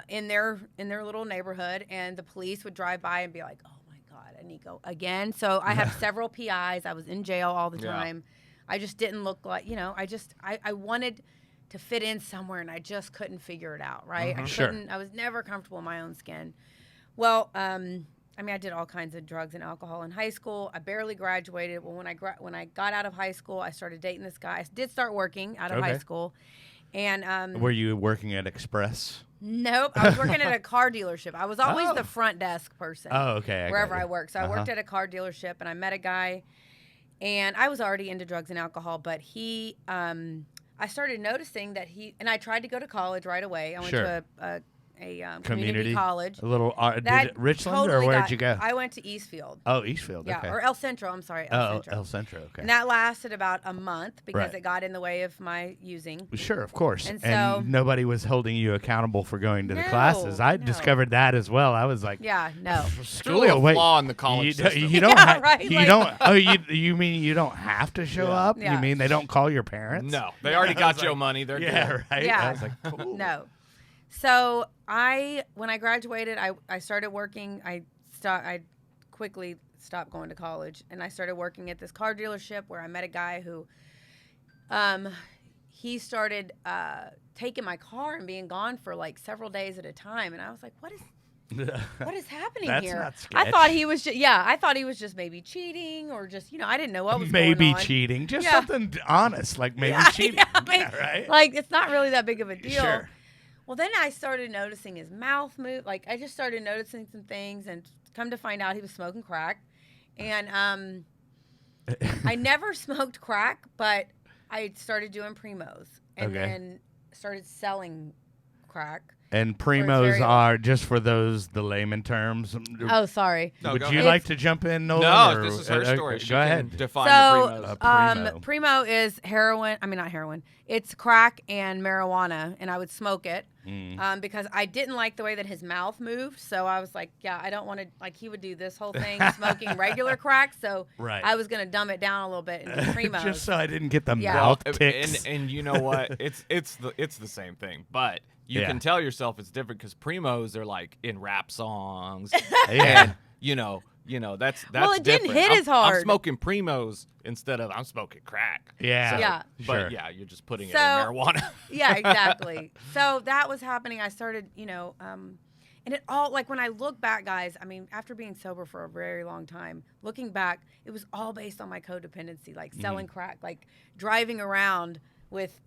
S3: in their little neighborhood, and the police would drive by and be like, "Oh my God, Anika again." So I have several PIs. I was in jail all the
S1: Yeah.
S3: time. I just didn't look like, I wanted to fit in somewhere, and I just couldn't figure it out, right?
S2: Sure.
S3: I was never comfortable in my own skin. Well, I did all kinds of drugs and alcohol in high school. I barely graduated. Well, when I got out of high school, I started dating this guy. I did start working out of high
S2: Okay.
S3: school. And
S2: Were you working at Express?
S3: nope, I was working at a car dealership. I was always
S2: Oh.
S3: the front desk person.
S2: Oh, okay.
S3: wherever
S2: got
S3: I
S2: you.
S3: worked. So I worked at a car dealership, and I met a guy, and I was already into drugs and alcohol, but I started noticing that and I tried to go to college right away. I went
S2: Sure.
S3: to a community college.
S2: A little. Did
S3: That
S2: it Richland
S3: totally
S2: or where'd
S3: got-
S2: you go?
S3: I went to Eastfield.
S2: Oh, Eastfield.
S3: Yeah,
S2: Okay.
S3: or El Centro. I'm sorry, El Centro.
S2: El Centro. Okay.
S3: And that lasted about a month because
S2: Right.
S3: it got in the way of my using.
S2: Sure, of course.
S3: And
S2: And
S3: so-
S2: nobody was holding you accountable for going to the
S3: No,
S2: classes. I
S3: no.
S2: discovered that as well. I was like,
S3: Yeah, no.
S1: It's really a
S2: wait,
S1: flaw in the college
S2: you,
S1: system.
S2: you don't
S3: Yeah,
S2: have,
S3: right,
S2: you
S3: like-
S2: don't. Oh, you mean you don't have to show up? You
S3: Yeah.
S2: mean they don't call your parents?
S1: No, they already got
S2: was
S1: your
S2: like,
S1: money. They're
S2: Yeah,
S1: good.
S2: right.
S3: Yeah.
S2: I was like, cool.
S3: No. So when I graduated, I started working. I quickly stopped going to college, and I started working at this car dealership where I met a guy who, he started taking my car and being gone for like several days at a time, and I was like, what is happening
S2: That's
S3: here?
S2: not
S3: I thought
S2: sketch.
S3: he was I thought he was just maybe cheating, or just I didn't know what was
S2: Maybe
S3: going on.
S2: cheating, just
S3: Yeah.
S2: something honest, like maybe
S3: Yeah,
S2: cheating.
S3: yeah, maybe-
S2: right.
S3: Like, it's not really that big of a deal.
S2: Sure.
S3: Well, then I started noticing his mouth move. Like, I just started noticing some things, and come to find out he was smoking crack. And I never smoked crack, but I started doing primos, and
S2: Okay.
S3: then started selling crack.
S2: And
S3: very
S2: primos
S3: old.
S2: are just for those the layman terms.
S3: Oh, sorry.
S1: No,
S2: Would
S1: go
S2: you
S1: ahead.
S2: like to jump in, Nolan?
S1: No,
S2: or-
S1: this is her story. She
S2: Go
S1: can
S2: ahead.
S1: define
S3: So,
S1: the primos.
S2: primo.
S3: primo is heroin. I mean, not heroin. It's crack and marijuana, and I would smoke it because I didn't like the way that his mouth moved. So I was like, yeah, I don't want to. Like, he would do this whole thing smoking regular crack. So
S2: Right.
S3: I was going to dumb it down a little bit and do primos.
S2: Just so I didn't get the
S3: Yeah.
S2: mouth
S1: And,
S2: ticks.
S1: and you know what? It's the same thing, but you
S2: Yeah.
S1: can tell yourself it's different because primos are like in rap songs.
S2: Yeah.
S1: And you know that's
S3: Well, it didn't
S1: different.
S3: hit as hard.
S1: I'm smoking primos instead of I'm smoking crack.
S2: Yeah.
S1: So-
S3: Yeah.
S1: But
S2: Sure.
S1: yeah, you're just putting it
S3: So-
S1: in marijuana.
S3: Yeah, exactly. So that was happening. I started, and it all, like, when I look back, guys, I mean, after being sober for a very long time, looking back, it was all based on my codependency, like selling crack, like driving around with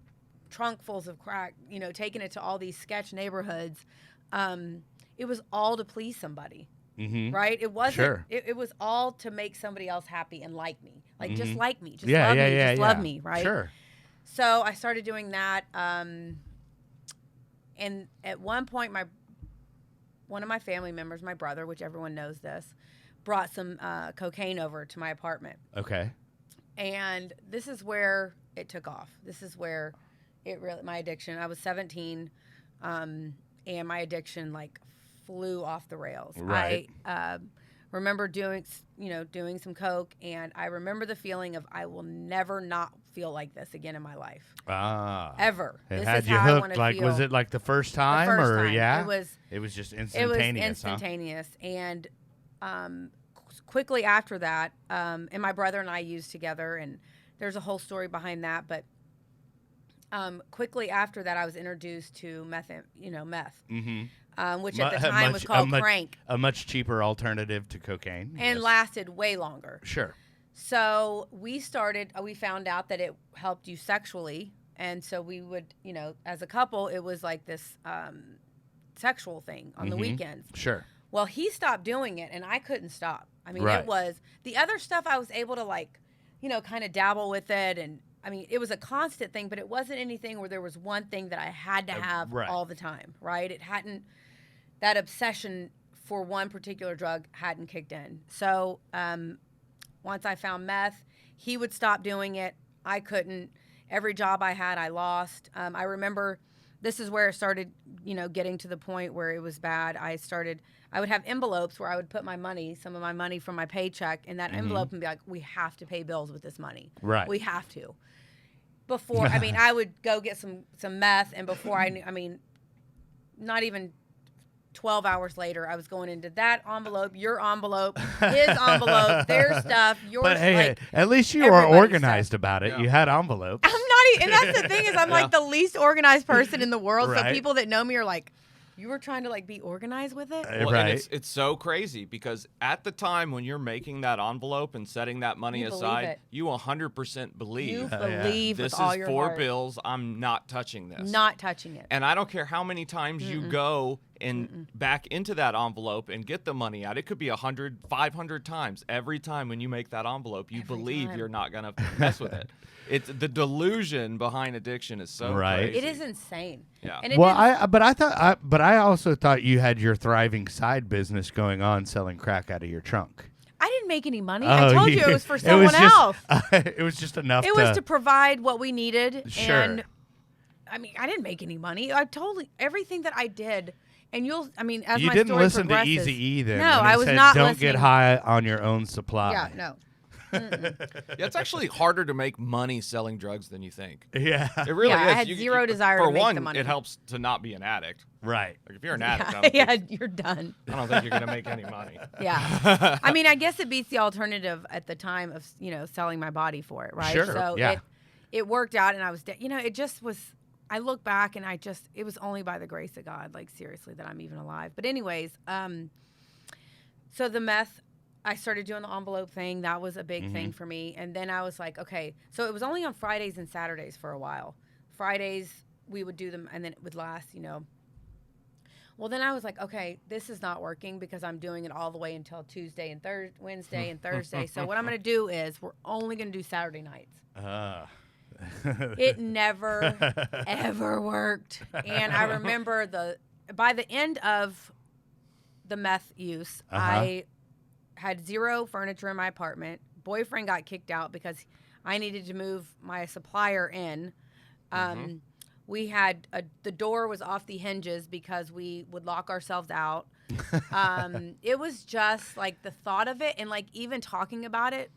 S3: trunkfuls of crack, taking it to all these sketch neighborhoods. It was all to please somebody.
S2: Mm-hmm.
S3: Right? It wasn't.
S2: Sure.
S3: It was all to make somebody else happy and like me. Like, just like me. Just
S2: Yeah,
S3: love
S2: yeah,
S3: me.
S2: yeah,
S3: Just
S2: yeah.
S3: love me, right?
S2: Sure.
S3: So I started doing that. And at one point, one of my family members, my brother, which everyone knows this, brought some cocaine over to my apartment.
S2: Okay.
S3: And this is where it took off. This is where my addiction. I was 17, and my addiction like flew off the rails.
S2: Right.
S3: I remember doing some coke, and I remember the feeling of I will never not feel like this again in my life. Ever.
S2: It
S3: this
S2: had
S3: is
S2: you
S3: how I
S2: hooked.
S3: wanna
S2: Like,
S3: feel.
S2: was it like the first time,
S3: The first
S2: or
S3: time.
S2: yeah?
S3: It was
S2: just
S3: It was
S2: instantaneous.
S3: instantaneous, and quickly after that, and my brother and I used together, and there's a whole story behind that. But quickly after that, I was introduced to meth, which at the time was called crank,
S2: a much cheaper alternative to cocaine,
S3: and lasted way longer.
S2: Sure.
S3: So we found out that it helped you sexually, and so we would, as a couple, it was like this sexual thing on the weekends.
S2: Sure.
S3: Well, he stopped doing it, and I couldn't stop. I mean,
S2: Right.
S3: It was the other stuff I was able to kind of dabble with it. And I mean, it was a constant thing, but it wasn't anything where there was one thing that I had to have
S2: right.
S3: all the time, right? That obsession for one particular drug hadn't kicked in. So once I found meth, he would stop doing it. I couldn't. Every job I had, I lost. I remember this is where it started, getting to the point where it was bad. I would have envelopes where I would put some of my money from my paycheck in that envelope and be like, we have to pay bills with this money.
S2: Right.
S3: We have to. Before, I would go get some meth, and before I knew, not even 12 hours later, I was going into that envelope, your envelope, his envelope, their stuff, yours.
S2: But hey, at least you were organized about it.
S1: Yeah.
S2: You had envelopes.
S3: I'm not and that's the thing is I'm like the least organized person in the world.
S2: Right.
S3: So people that know me are like, you were trying to be organized with it?
S1: Well,
S2: right.
S1: And it's so crazy because at the time when you're making that envelope and setting that money aside, you 100% believe
S3: You believe
S1: this
S3: with all
S1: is
S3: your
S1: for
S3: heart.
S1: bills. I'm not touching this.
S3: Not touching it.
S1: And I don't care how many times you go and back into that envelope and get the money out. It could be 100, 500 times. Every time when you make that envelope, you believe you're not going to mess with it. It's the delusion behind addiction is so
S2: Right.
S1: crazy.
S3: It is insane.
S1: Yeah.
S3: And it
S2: Well,
S3: didn't-
S2: but I also thought you had your thriving side business going on, selling crack out of your trunk.
S3: I didn't make any money.
S2: Oh,
S3: I told you it was for someone else.
S2: It was just enough.
S3: It was to provide what we needed.
S2: Sure.
S3: And I didn't make any money. I totally everything that I did. And as
S2: you
S3: my
S2: didn't
S3: story
S2: listen to
S3: progresses.
S2: Eazy-E then.
S3: No,
S2: when he
S3: I was
S2: said,
S3: not
S2: Don't
S3: listening.
S2: get high on your own supply.
S3: Yeah, no.
S1: Yeah, it's actually harder to make money selling drugs than you think.
S2: Yeah.
S1: It really
S3: Yeah,
S1: is.
S3: I had zero desire
S1: for
S3: to make
S1: one,
S3: the money.
S1: it helps to not be an addict.
S2: Right.
S1: Like if you're an addict, I don't think
S3: You're done.
S1: you're going to make any money.
S3: Yeah. I guess it beats the alternative at the time of, selling my body for it, right?
S2: Sure,
S3: So
S2: yeah.
S3: it worked out, and I was, it just was, I look back and it was only by the grace of God, seriously, that I'm even alive. But anyways, so the meth, I started doing the envelope thing. That was a big thing for me. And then I was like, okay, so it was only on Fridays and Saturdays for a while. Fridays, we would do them, and then it would last, Well, then I was like, okay, this is not working because I'm doing it all the way until Tuesday and Wednesday and Thursday. So what I'm going to do is we're only going to do Saturday nights. It never, ever worked. And I remember by the end of the meth use, I had zero furniture in my apartment. Boyfriend got kicked out because I needed to move my supplier in. We had the door was off the hinges because we would lock ourselves out. It was just the thought of it and even talking about it,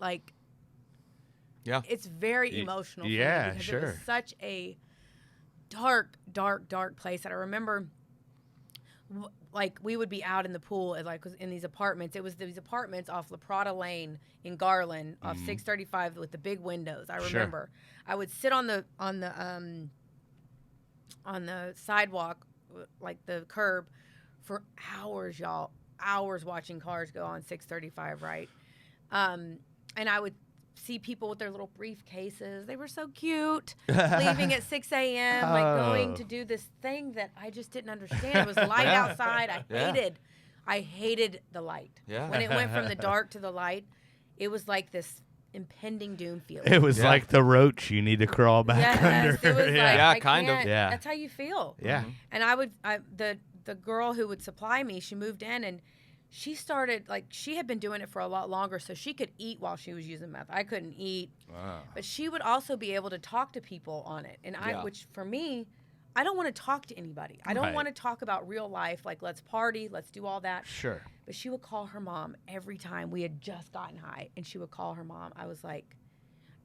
S1: Yeah.
S3: it's very emotional.
S2: Yeah,
S3: for me because
S2: sure.
S3: It was such a dark, dark, dark place. And I remember, we would be out in the pool at in these apartments. It was these apartments off La Prada Lane in Garland, off 635 with the big windows. I remember. I would sit on the sidewalk, the curb, for hours, y'all. Hours watching cars go on 635, right? And I would see people with their little briefcases. They were so cute, leaving at 6 a.m., going to do this thing that I just didn't understand. It was light outside. I hated the light.
S1: Yeah.
S3: When it went from the dark to the light, it was like this impending doom feeling.
S2: It was like the roach you need to crawl back under.
S3: It was
S1: Yeah, kind of.
S2: Yeah.
S3: That's how you feel.
S2: Yeah.
S3: And the girl who would supply me, she moved in and she started, like, she had been doing it for a lot longer, so she could eat while she was using meth. I couldn't eat.
S2: Wow.
S3: But she would also be able to talk to people on it. And which for me, I don't want to talk to anybody. I don't want to talk about real life, like, let's party, let's do all that.
S2: Sure.
S3: But she would call her mom every time we had just gotten high, and she would call her mom. I was like,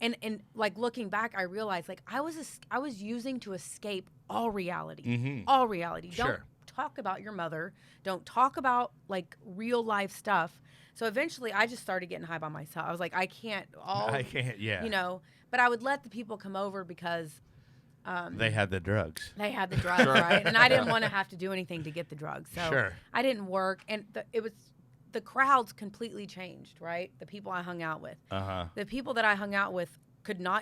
S3: and like, looking back, I realized, like, I was using to escape all reality.
S2: Mm-hmm.
S3: All reality.
S2: Sure.
S3: Don't talk about your mother. Don't talk about, like, real life stuff. So eventually I just started getting high by myself. I was like, I can't,
S2: yeah.
S3: you know, but I would let the people come over because
S2: they had the drugs.
S3: They had the drugs, right? And I didn't want to have to do anything to get the drugs. So I didn't work. And the crowds completely changed, right? The people I hung out with. The people that I hung out with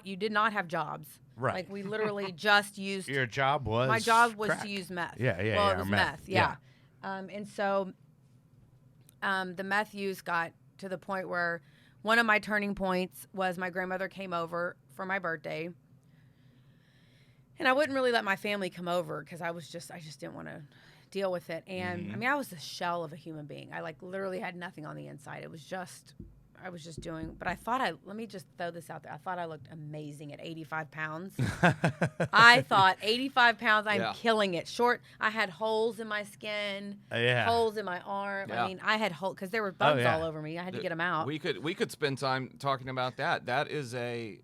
S3: you did not have jobs.
S2: Right.
S3: Like, we literally just used.
S2: Your job was
S3: My job was
S2: crack.
S3: to use meth.
S2: Yeah.
S3: Well, it was meth. Yeah. And so the meth use got to the point where one of my turning points was my grandmother came over for my birthday. And I wouldn't really let my family come over because I just didn't want to deal with it. And I mean, I was the shell of a human being. I, like, literally had nothing on the inside. I was just doing, but I thought let me just throw this out there. I thought I looked amazing at 85 pounds. I thought 85 pounds, I'm killing it. Short, I had holes in my skin, holes in my arm. I mean, I had holes because there were bugs all over me. I had to get them out.
S1: We could spend time talking about that. That is a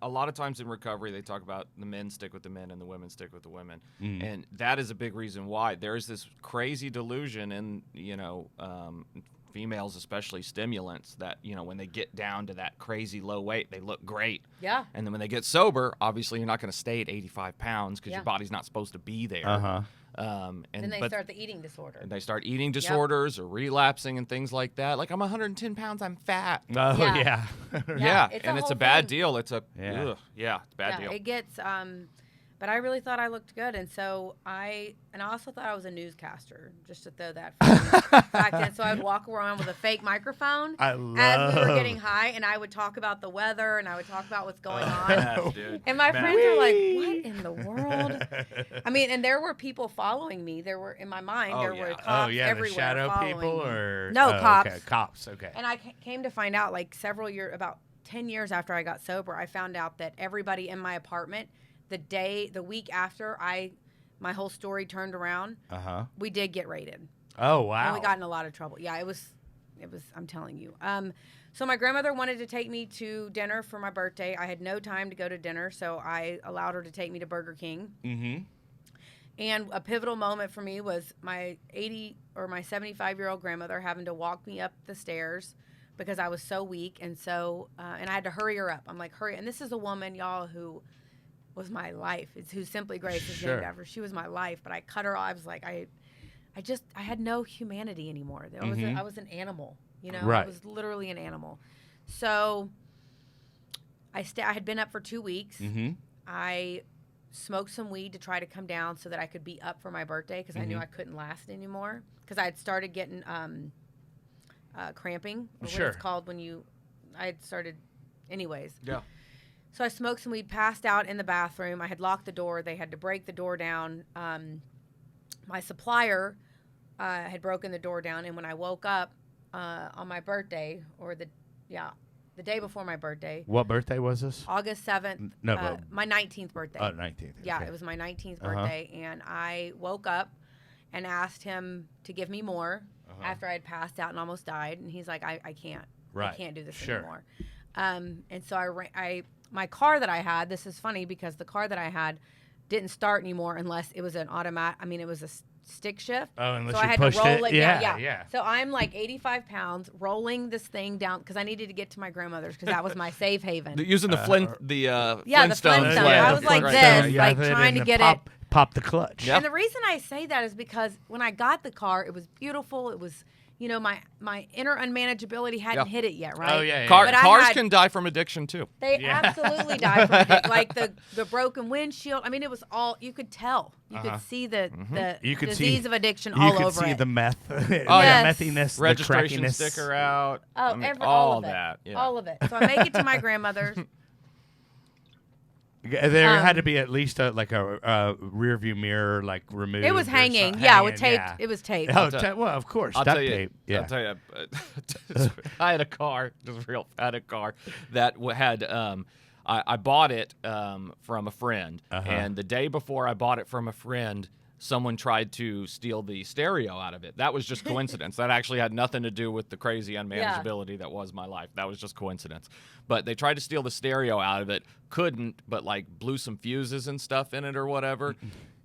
S1: lot of times in recovery, they talk about the men stick with the men and the women stick with the women. And that is a big reason why. There's this crazy delusion in, females, especially stimulants, that, when they get down to that crazy low weight, they look great.
S3: Yeah.
S1: And then when they get sober, obviously you're not going to stay at 85 pounds because your body's not supposed to be there.
S3: And then they start the eating disorder.
S1: And they start eating disorders or relapsing and things like that. Like, I'm 110 pounds, I'm fat.
S2: Oh, yeah.
S1: It's a bad deal. It's a it's a bad deal.
S3: It gets but I really thought I looked good, and so I also thought I was a newscaster, just to throw that back then. So I would walk around with a fake microphone as we were getting high, and I would talk about the weather, and I would talk about what's going on.
S1: Yes, dude.
S3: And my friends are like, "What in the world?" I mean, and there were people following me. There were, in my mind, there were cops everywhere
S2: the shadow
S3: following
S2: people,
S3: me.
S2: or
S3: no cops.
S2: Okay, cops. Okay.
S3: And I came to find out, like, about 10 years after I got sober, I found out that everybody in my apartment, the week after my whole story turned around, we did get raided.
S2: Oh, wow.
S3: And we got in a lot of trouble. Yeah, it was, I'm telling you. So my grandmother wanted to take me to dinner for my birthday. I had no time to go to dinner, so I allowed her to take me to Burger King. And a pivotal moment for me was my 75-year-old grandmother having to walk me up the stairs because I was so weak. And so, and I had to hurry her up. I'm like, hurry. And this is a woman, y'all, who was my life. It's who Simply Grace is named after. She was my life, but I cut her off. I was like, I had no humanity anymore. I was an animal,
S2: Right.
S3: I was literally an animal. So I had been up for 2 weeks. I smoked some weed to try to come down so that I could be up for my birthday because I knew I couldn't last anymore because I had started getting cramping, or what it's called when I had started anyways. Yeah. So I smoked some weed, passed out in the bathroom. I had locked the door. They had to break the door down. My supplier had broken the door down, and when I woke up on my birthday, or the day before my birthday.
S2: What birthday was this?
S3: August 7th. My 19th birthday.
S2: Oh, 19th.
S3: Yeah, it was my 19th birthday, and I woke up and asked him to give me more after I had passed out and almost died, and he's like, I can't. I can't do this anymore. And so my car that I had, this is funny because the car that I had didn't start anymore unless it was an automatic. I mean, it was a stick shift.
S2: Oh, unless
S3: so
S2: you
S3: I had
S2: pushed
S3: to roll
S2: it.
S3: it.
S2: Yeah,
S3: down.
S2: yeah.
S3: So I'm like 85 pounds rolling this thing down because I needed to get to my grandmother's because that was my safe haven.
S1: Using the Flintstones.
S3: The Flintstones. I was like this, like trying to get it.
S2: Pop the clutch.
S3: Yep. And the reason I say that is because when I got the car, it was beautiful. It was, my inner unmanageability hadn't hit it yet, right?
S2: Oh, yeah.
S1: Cars can die from addiction, too.
S3: They absolutely die from addiction. Like the broken windshield. I mean, it was all, you could tell. You could see the disease of addiction all over it.
S2: You could see the meth. Methiness,
S1: registration
S2: the
S1: sticker out.
S3: Oh,
S1: all
S3: of
S1: that.
S3: Yeah. All of it. So I make it to my grandmother's.
S2: There had to be at least a rear view mirror removed.
S3: It was hanging. With tape.
S2: Yeah.
S3: It was taped.
S2: Oh, well, of course.
S1: I'll
S2: duct
S1: tell you.
S2: tape. Yeah.
S1: I'll tell you. I had a car. I had a car that had. I bought it from a friend, and the day before I bought it from a friend, someone tried to steal the stereo out of it. That was just coincidence. That actually had nothing to do with the crazy unmanageability that was my life. That was just coincidence. But they tried to steal the stereo out of it, couldn't, but blew some fuses and stuff in it or whatever,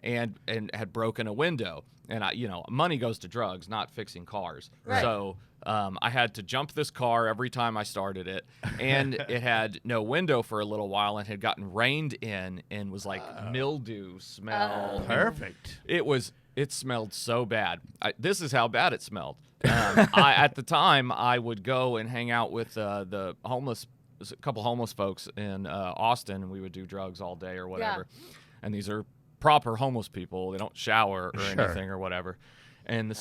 S1: and had broken a window. And money goes to drugs, not fixing cars.
S3: Right.
S1: So I had to jump this car every time I started it, and it had no window for a little while and had gotten rained in and was mildew smell.
S2: Perfect.
S1: It smelled so bad. This is how bad it smelled. At the time, I would go and hang out with the homeless, a couple homeless folks in Austin, and we would do drugs all day or whatever. Yeah. And these are proper homeless people. They don't shower or anything or whatever. And the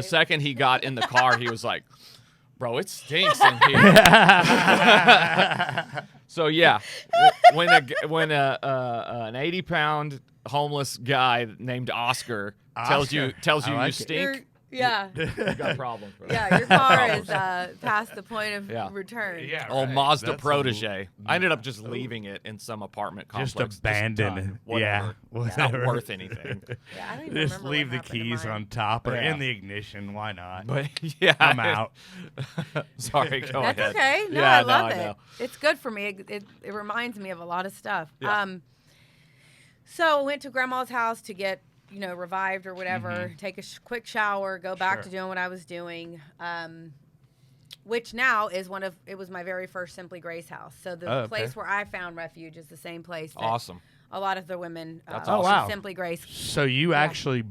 S1: second he got in the car, he was like, "Bro, it stinks in here." So yeah, when an 80-pound homeless guy named Oscar tells you you stink. You got problems.
S3: Yeah, your car is past the point of return.
S2: Yeah,
S1: right. Mazda Protege. I ended up just leaving it in some apartment complex.
S2: Just abandoned.
S1: Whatever. It's not worth anything.
S3: Yeah, I don't even
S2: just
S3: remember
S2: leave
S3: what
S2: the
S3: happened to
S2: keys
S3: mine.
S2: on top or in the ignition. Why not?
S1: But
S2: I'm out.
S1: Sorry, go
S3: That's
S1: ahead.
S3: okay. No,
S1: Yeah,
S3: I love it.
S1: know.
S3: It's good for me. It reminds me of a lot of stuff.
S1: Yeah.
S3: So I went to Grandma's house to get revived or whatever, take a quick shower, go back to doing what I was doing, which now is it was my very first Simply Grace house. So the place where I found refuge is the same place that
S1: Awesome.
S3: a lot of the women
S2: wow.
S3: Simply Grace.
S2: So you actually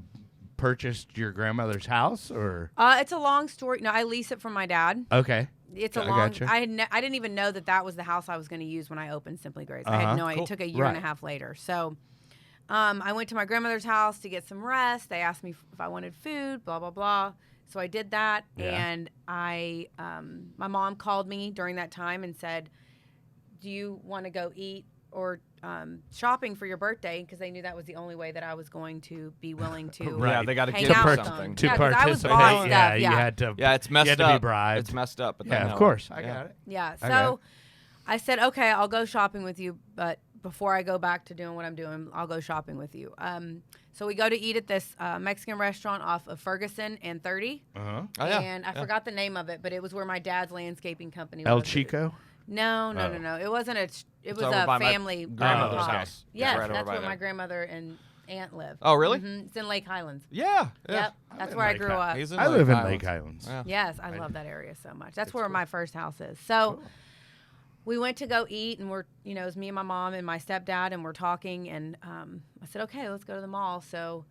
S2: purchased your grandmother's house, or?
S3: It's a long story. No, I lease it from my dad.
S2: Okay.
S3: It's a long. Gotcha. I didn't even know that was the house I was going to use when I opened Simply Grace. I had no idea. It took a year and a half later. So I went to my grandmother's house to get some rest. They asked me if I wanted food, blah, blah, blah. So I did that.
S2: Yeah.
S3: And my mom called me during that time and said, "Do you want to go eat or shopping for your birthday?" Because they knew that was the only way that I was going to be willing to
S1: Yeah, they got to
S3: hang
S1: give
S3: out
S1: you
S3: with them.
S1: something.
S2: To
S3: Yeah, 'cause I was
S2: participate.
S3: bought
S2: Yeah,
S3: stuff,
S2: you had to.
S1: Yeah, it's messed
S2: you had
S1: up.
S2: to be bribed.
S1: It's messed up. But
S2: Yeah, of course. I got it.
S3: Yeah.
S2: I got
S3: So
S2: it.
S3: I said, "Okay, I'll go shopping with you, but before I go back to doing what I'm doing, I'll go shopping with you." So we go to eat at this Mexican restaurant off of Ferguson and 30.
S2: Uh-huh.
S1: Oh, yeah.
S3: And I forgot the name of it, but it was where my dad's landscaping company
S2: El
S3: was.
S2: Chico?
S3: No. It wasn't It
S1: It's
S3: was
S1: over by
S3: a
S1: my
S3: family
S1: grandmother's
S3: house.
S1: house.
S3: Yes,
S1: right over
S3: that's
S1: by
S3: where
S1: there.
S3: my grandmother and aunt live.
S1: Oh, really?
S3: Mhm. It's in Lake Highlands.
S1: Yeah.
S3: Yep, that's where I grew up.
S1: He's in
S2: I live in
S1: Highlands.
S2: Lake Highlands.
S1: Yeah.
S3: Yes, I love that area so much. That's where my first house is. So we went to go eat, and it was me and my mom and my stepdad, and we're talking, and I said, "Okay, let's go to the mall." So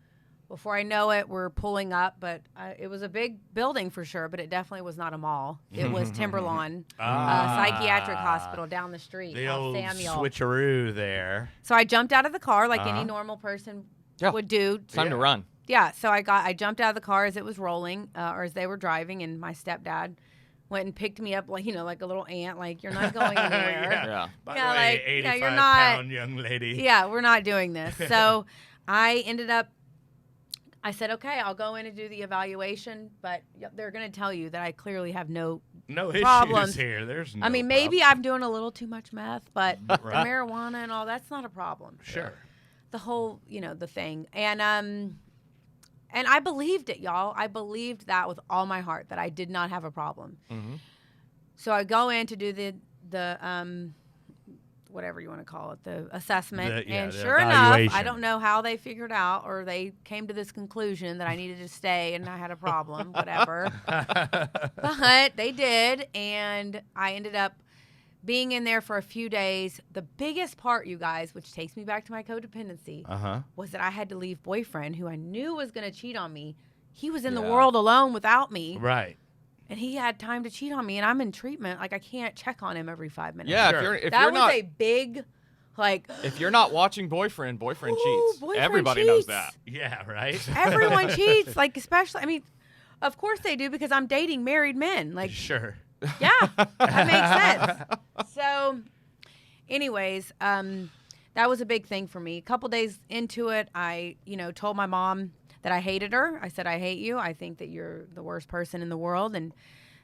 S3: before I know it, we're pulling up, but it was a big building for sure, but it definitely was not a mall. It was Timberlawn Psychiatric Hospital down the street.
S2: The
S3: off
S2: old
S3: Samuel.
S2: switcheroo there.
S3: So I jumped out of the car like any normal person would do.
S1: It's time to run.
S3: Yeah, so I jumped out of the car as it was rolling, or as they were driving, and my stepdad went and picked me up like a little ant, like, "You're not going anywhere."
S1: Yeah.
S2: By
S3: Yeah,
S2: the way,
S3: like,
S2: 85
S3: you're not-
S2: pound young lady.
S3: Yeah, we're not doing this. So I ended up, I said, "Okay, I'll go in and do the evaluation, but they're going to tell you that I clearly have no
S2: issues
S3: problems
S2: here. There's no
S3: I mean, maybe
S2: problem.
S3: I'm doing a little too much meth, but the marijuana and all, that's not a problem.
S2: Sure.
S3: The whole, the thing. And I believed it, y'all. I believed that with all my heart, that I did not have a problem.
S1: Mm-hmm.
S3: So I go in to do the whatever you want to call it, the assessment. And
S2: the
S3: sure enough, I
S2: evaluation.
S3: don't know how they figured out, or they came to this conclusion that I needed to stay and I had a problem, whatever. But they did, and I ended up being in there for a few days. The biggest part, you guys, which takes me back to my codependency, was that I had to leave boyfriend who I knew was going to cheat on me. He was in the world alone without me.
S2: Right.
S3: And he had time to cheat on me, and I'm in treatment. Like, I can't check on him every 5 minutes.
S1: Yeah.
S2: Sure.
S1: If
S3: that
S1: you're
S3: was
S1: not
S3: a big, like,
S1: if you're not watching Boyfriend
S3: Ooh,
S1: cheats.
S3: Boyfriend
S1: Everybody knows
S3: cheats.
S1: that.
S2: Yeah, right?
S3: everyone cheats. Like, especially, I mean, of course they do, because I'm dating married men. Like,
S2: Sure.
S3: yeah, that makes sense. So, anyways, that was a big thing for me. A couple days into it, I, told my mom that I hated her. I said, I hate you. I think that you're the worst person in the world. And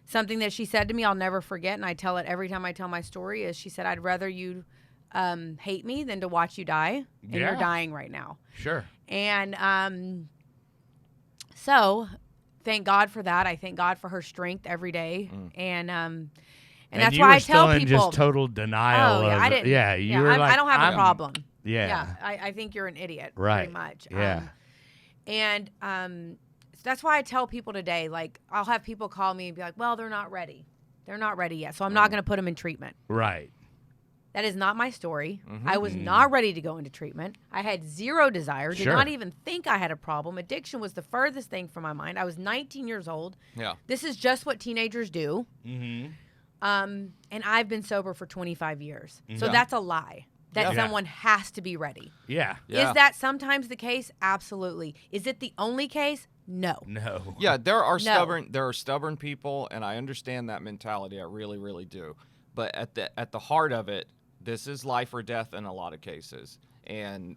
S3: something that she said to me, I'll never forget, and I tell it every time I tell my story, is she said, I'd rather you hate me than to watch you die. And you're dying right now.
S2: Sure.
S3: And so thank God for that. I thank God for her strength every day. And that's why I tell people.
S2: You were still in just total denial.
S3: Oh, yeah, I didn't.
S2: Yeah, you were like,
S3: I don't have a problem.
S2: Yeah.
S3: I think you're an idiot.
S2: Right.
S3: Pretty much.
S2: Yeah.
S3: So that's why I tell people today, like, I'll have people call me and be like, well, they're not ready. They're not ready yet. So I'm not going to put them in treatment.
S2: Right.
S3: That is not my story. I was not ready to go into treatment. I had zero desire, did not even think I had a problem. Addiction was the furthest thing from my mind. I was 19 years old. Yeah. This is just what teenagers do. Mm-hmm. And I've been sober for 25 years. Mm-hmm. So that's a lie. That someone has to be ready.
S2: Yeah.
S3: Is that sometimes the case? Absolutely. Is it the only case? No.
S1: Yeah, there are stubborn people, and I understand that mentality. I really, really do. But at the heart of it, this is life or death in a lot of cases. And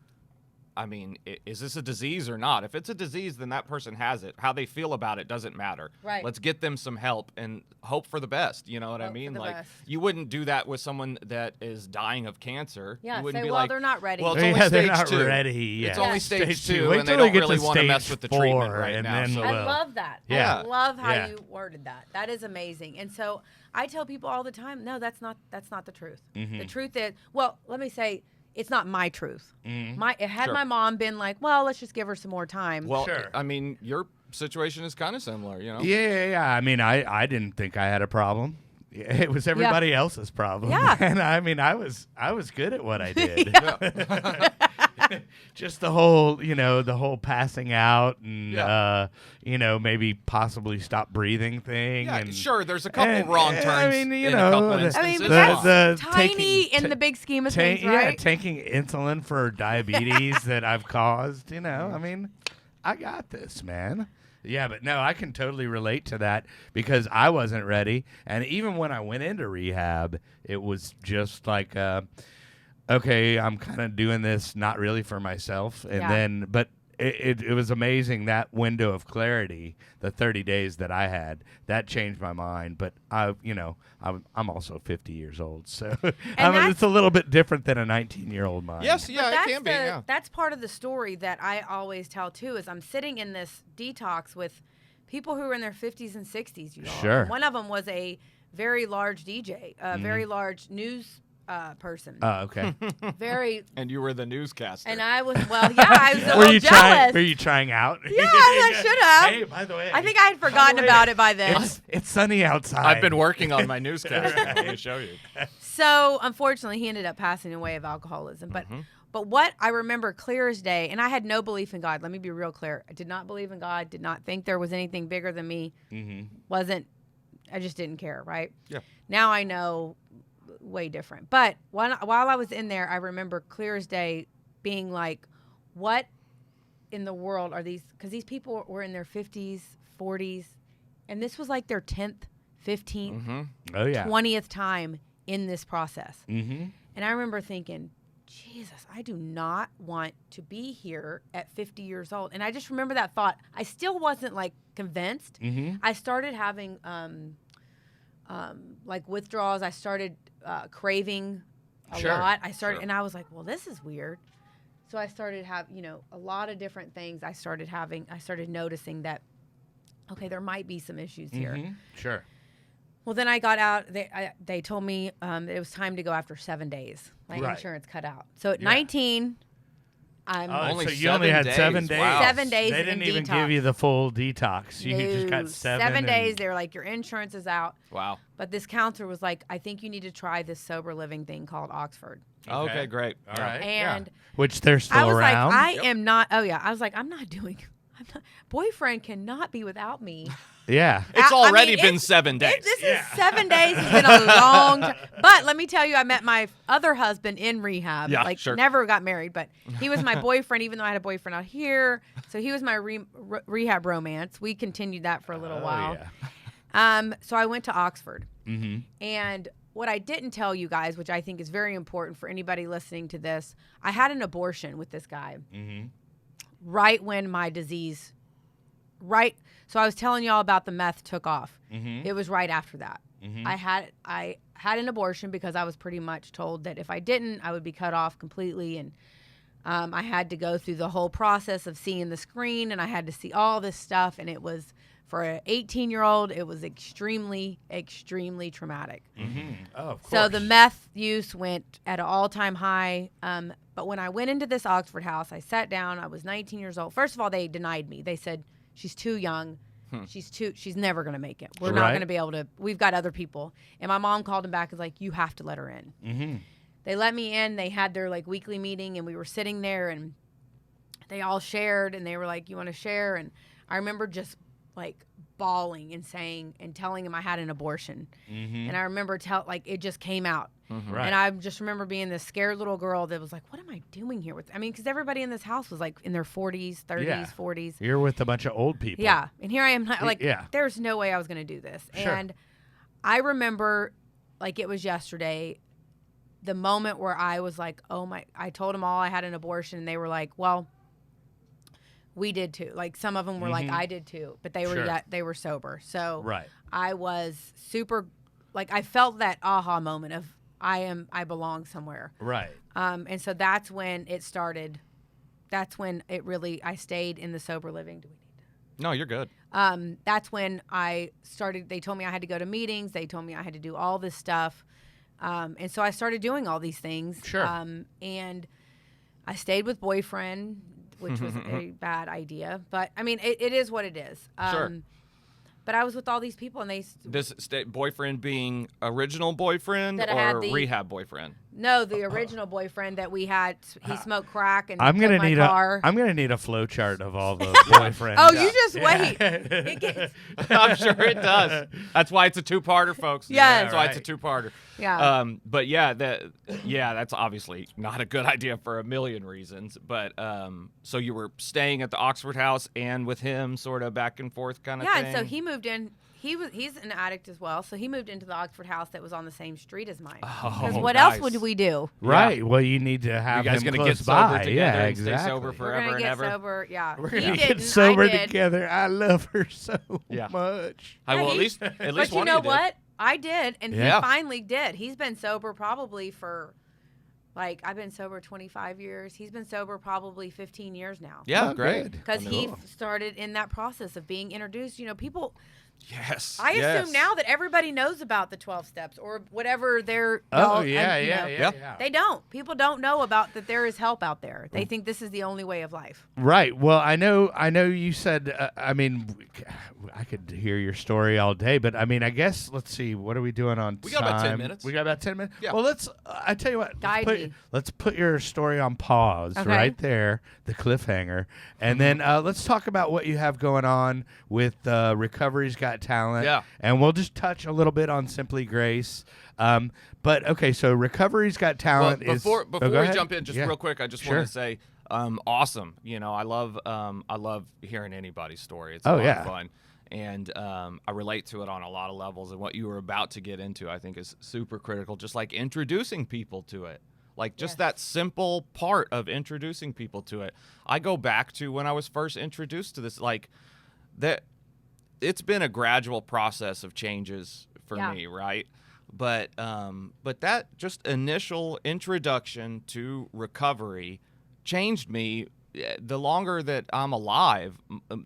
S1: I mean, is this a disease or not? If it's a disease, then that person has it. How they feel about it doesn't matter.
S3: Right.
S1: Let's get them some help and hope for the best. You know what I mean? Like, you wouldn't do that with someone that is dying of cancer.
S3: Yeah,
S1: you wouldn't
S3: say,
S1: be
S3: well,
S1: like,
S3: they're not ready.
S1: Well, it's only
S2: they're
S1: stage
S2: not
S1: 2.
S2: ready. Yeah.
S1: It's only stage 2,
S2: Wait
S1: and they
S2: till
S1: don't
S2: get
S1: really
S2: to
S1: want to mess with the treatment
S2: four,
S1: right
S2: and
S1: now.
S2: then
S1: So.
S3: I love that.
S2: Yeah.
S3: I love how you worded that. That is amazing. And so I tell people all the time, no, that's not the truth. Mm-hmm. The truth is, well, let me say, it's not my truth. Mm-hmm. Had my mom been like, well, let's just give her some more time.
S1: Well, I mean, your situation is kind of similar, you know?
S2: Yeah. I mean, I didn't think I had a problem. It was everybody else's problem.
S3: Yeah.
S2: And I mean, I was good at what I did. Just the whole passing out and, maybe possibly stop breathing thing.
S1: Yeah,
S2: and,
S1: sure. There's a couple wrong turns. I mean,
S2: in
S1: a couple
S3: but
S1: instances.
S3: that's tiny in the big scheme of things, right?
S2: Yeah, taking insulin for diabetes that I've caused, I mean, I got this, man. Yeah, but no, I can totally relate to that because I wasn't ready. And even when I went into rehab, it was just like, okay, I'm kind of doing this not really for myself. And but it was amazing, that window of clarity, the 30 days that I had, that changed my mind. But I'm also 50 years old, so it's a little bit different than a 19-year-old mind.
S1: Yes, it can be. Yeah.
S3: That's part of the story that I always tell too. Is I'm sitting in this detox with people who are in their 50s and 60s. You know,
S2: sure.
S3: One of them was a very large DJ, a very large news person.
S2: Oh, okay.
S3: Very.
S1: And you were the newscaster.
S3: And I was, I was a little jealous.
S2: Were you trying out?
S3: Yeah, I should have.
S2: Hey, by the way.
S3: I think I had forgotten about it by then.
S2: It's sunny outside.
S1: I've been working on my newscast. I'm going to show you.
S3: So, unfortunately, he ended up passing away of alcoholism. But what I remember clear as day, and I had no belief in God. Let me be real clear. I did not believe in God, did not think there was anything bigger than me. I just didn't care, right? Yeah. Now I know way different. But while I was in there, I remember clear as day being like, what in the world are these? Because these people were in their 50s, 40s, and this was like their 10th, 15th, 20th time in this process. Mm-hmm. And I remember thinking, Jesus, I do not want to be here at 50 years old. And I just remember that thought. I still wasn't like convinced. Mm-hmm. I started having like withdrawals. I started craving a lot. And I was like, well, this is weird. So I started a lot of different things. I started noticing that, okay, there might be some issues here.
S2: Sure.
S3: Well, then I got out. They told me it was time to go after 7 days. My insurance cut out. So at 19, I'm
S1: only
S2: so you only had 7 days.
S1: Wow.
S3: 7 days.
S2: They didn't even
S3: detox.
S2: give you the full detox. You just got 7
S3: days. They were like, your insurance is out.
S1: Wow.
S3: But this counselor was like, I think you need to try this sober living thing called Oxford.
S1: Okay, great.
S2: All right.
S3: And
S2: which they're still
S3: I was
S2: around.
S3: like, I am not. Oh yeah. I was like, boyfriend cannot be without me.
S2: Yeah.
S1: It's already been 7 days.
S3: This is 7 days. It's been a long time. But let me tell you, I met my other husband in rehab.
S1: Yeah,
S3: never got married, but he was my boyfriend, even though I had a boyfriend out here. So he was my rehab romance. We continued that for a little while.
S2: Yeah.
S3: So I went to Oxford. Mm-hmm. And what I didn't tell you guys, which I think is very important for anybody listening to this, I had an abortion with this guy right when my disease, so I was telling y'all about the meth took off. It was right after that. I had an abortion because I was pretty much told that if I didn't, I would be cut off completely. And I had to go through the whole process of seeing the screen, and I had to see all this stuff. And it was, for an 18-year-old, it was extremely, extremely traumatic.
S2: Oh, of course.
S3: So the meth use went at an all-time high. But when I went into this Oxford house, I sat down. I was 19 years old. First of all, they denied me. They said, she's too young. She's never going to make it. We're not going to be able to. We've got other people. And my mom called him back and was like, you have to let her in. They let me in. They had their like weekly meeting, and we were sitting there, and they all shared, and they were like, you want to share? And I remember just like bawling and saying and telling him I had an abortion. And I remember it just came out. And I just remember being this scared little girl that was like, what am I doing here with? I mean, because everybody in this house was like in their 40s, 30s, 40s.
S2: You're with a bunch of old people.
S3: Yeah. And here I am, like, there's no way I was going to do this. And I remember, like it was yesterday, the moment where I was like, I told them all I had an abortion, and they were like, well, we did too. Like some of them were like, I did too, but they were they were sober. So I was super, like I felt that aha moment of I belong somewhere.
S2: Right.
S3: And so that's when it started. That's when it really, I stayed in the sober living. Do we need to?
S1: No, you're good.
S3: That's when I started. They told me I had to go to meetings. They told me I had to do all this stuff. And so I started doing all these things. And I stayed with boyfriend, which was a bad idea. But I mean, it is what it is. But I was with all these people, and
S1: This boyfriend being original boyfriend or rehab boyfriend?
S3: No, the original boyfriend that we had. He smoked crack and
S2: I'm
S3: took my car.
S2: I'm gonna need a flow chart of all the boyfriends.
S3: Oh, you just wait.
S1: I'm sure it does. That's why it's a two-parter, folks.
S3: Yes.
S1: That's why it's a two-parter.
S3: Yeah.
S1: But that's obviously not a good idea for a million reasons. But so you were staying at the Oxford house and with him, sort of back and forth kind of thing.
S3: Yeah, and so he moved in. He's an addict as well, so he moved into the Oxford house that was on the same street as mine. Because what else would we do?
S2: Right. Yeah. Well, you need to have
S1: you guys
S2: him
S1: gonna
S2: close
S1: get
S2: by.
S1: sober together
S2: Yeah,
S1: and
S2: exactly.
S1: stay sober forever
S3: We're gonna
S1: and
S3: get
S1: ever.
S3: sober. Yeah,
S2: we're gonna get sober together. I love her so much.
S1: I will at least
S3: but
S1: one
S3: you know
S1: of you
S3: what? I did, and
S1: Yeah.
S3: he finally did. He's been sober probably for, like, I've been sober 25 years. He's been sober probably 15 years now.
S1: Yeah,
S2: Oh,
S1: great.
S2: good.
S3: Because he started in that process of being introduced. You know, people.
S1: Yes.
S3: I assume now that everybody knows about the 12 steps or whatever they're.
S2: Yeah.
S3: They don't. People don't know about that there is help out there. They think this is the only way of life.
S2: Right. Well, I know you said, I mean, I could hear your story all day, but I mean, I guess, let's see, what are we doing on time?
S1: We got about 10 minutes.
S2: We got about 10 minutes?
S1: Yeah.
S2: Well, I tell you what,
S3: Guide
S2: let's put your story on pause right there, the cliffhanger, and then let's talk about what you have going on with Recovery's Got Talent.
S1: Yeah.
S2: And we'll just touch a little bit on Simply Grace. But okay, so Recovery's Got Talent
S1: is before we jump in, just real quick, I just want to say, awesome. You know, I love hearing anybody's story. It's a lot of fun, and I relate to it on a lot of levels. And what you were about to get into, I think, is super critical. Just like introducing people to it, like just that simple part of introducing people to it. I go back to when I was first introduced to this, like that. It's been a gradual process of changes for me, right? But that just initial introduction to recovery changed me. The longer that I'm alive,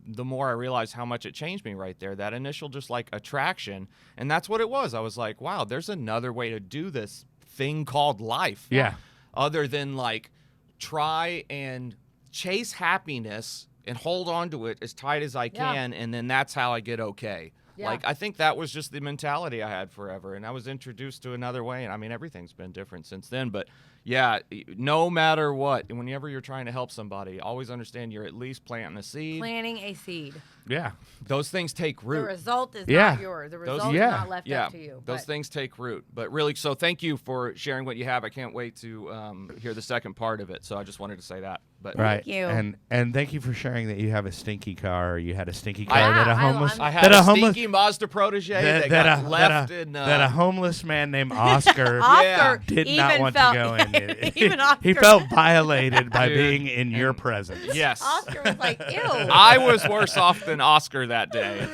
S1: the more I realize how much it changed me right there. That initial just like attraction, and that's what it was. I was like, wow, there's another way to do this thing called life.
S2: Yeah.
S1: Other than like try and chase happiness and hold on to it as tight as I can, and then that's how I get okay. Yeah. Like, I think that was just the mentality I had forever, and I was introduced to another way, and I mean, everything's been different since then, but yeah, no matter what, whenever you're trying to help somebody, always understand you're at least planting a seed.
S3: Planting a seed.
S2: Yeah.
S1: Those things take root.
S3: The result is not yours. The result is not left up to you.
S1: Those things take root. But really, so thank you for sharing what you have. I can't wait to hear the second part of it, so I just wanted to say that. But
S2: Right.
S3: Thank you.
S2: And thank you for sharing that you have a stinky car. Or you had a stinky car
S3: Yeah,
S2: that a homeless
S1: I had a
S2: homeless
S1: stinky Mazda Protege that got left in.
S2: that a homeless man named Oscar
S3: Oscar
S2: did
S3: even
S2: not want
S3: felt,
S2: to go in.
S3: even Oscar,
S2: He felt violated by
S1: Dude.
S2: being in your presence.
S1: Yes.
S3: Oscar was like, ew.
S1: I was worse off than Oscar that day,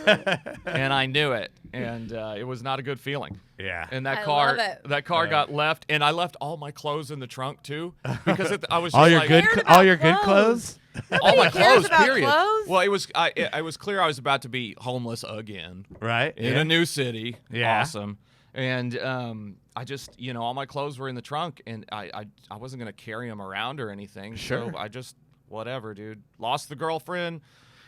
S1: and I knew it, and it was not a good feeling.
S2: Yeah.
S1: And
S3: I
S1: that car,
S3: love it.
S1: that car got left, and I left all my clothes in the trunk too, because I was just
S2: all your
S1: like,
S2: good
S3: cared
S2: all
S3: about
S2: your good
S3: clothes.
S2: clothes?
S1: all my
S3: cares
S1: clothes.
S3: about
S1: Period.
S3: clothes.
S1: Well, it was clear I was about to be homeless again
S2: Right.
S1: in a new city.
S2: Yeah.
S1: Awesome. And I just, all my clothes were in the trunk, and I wasn't gonna carry them around or anything.
S2: Sure.
S1: So I just whatever, dude. Lost the girlfriend.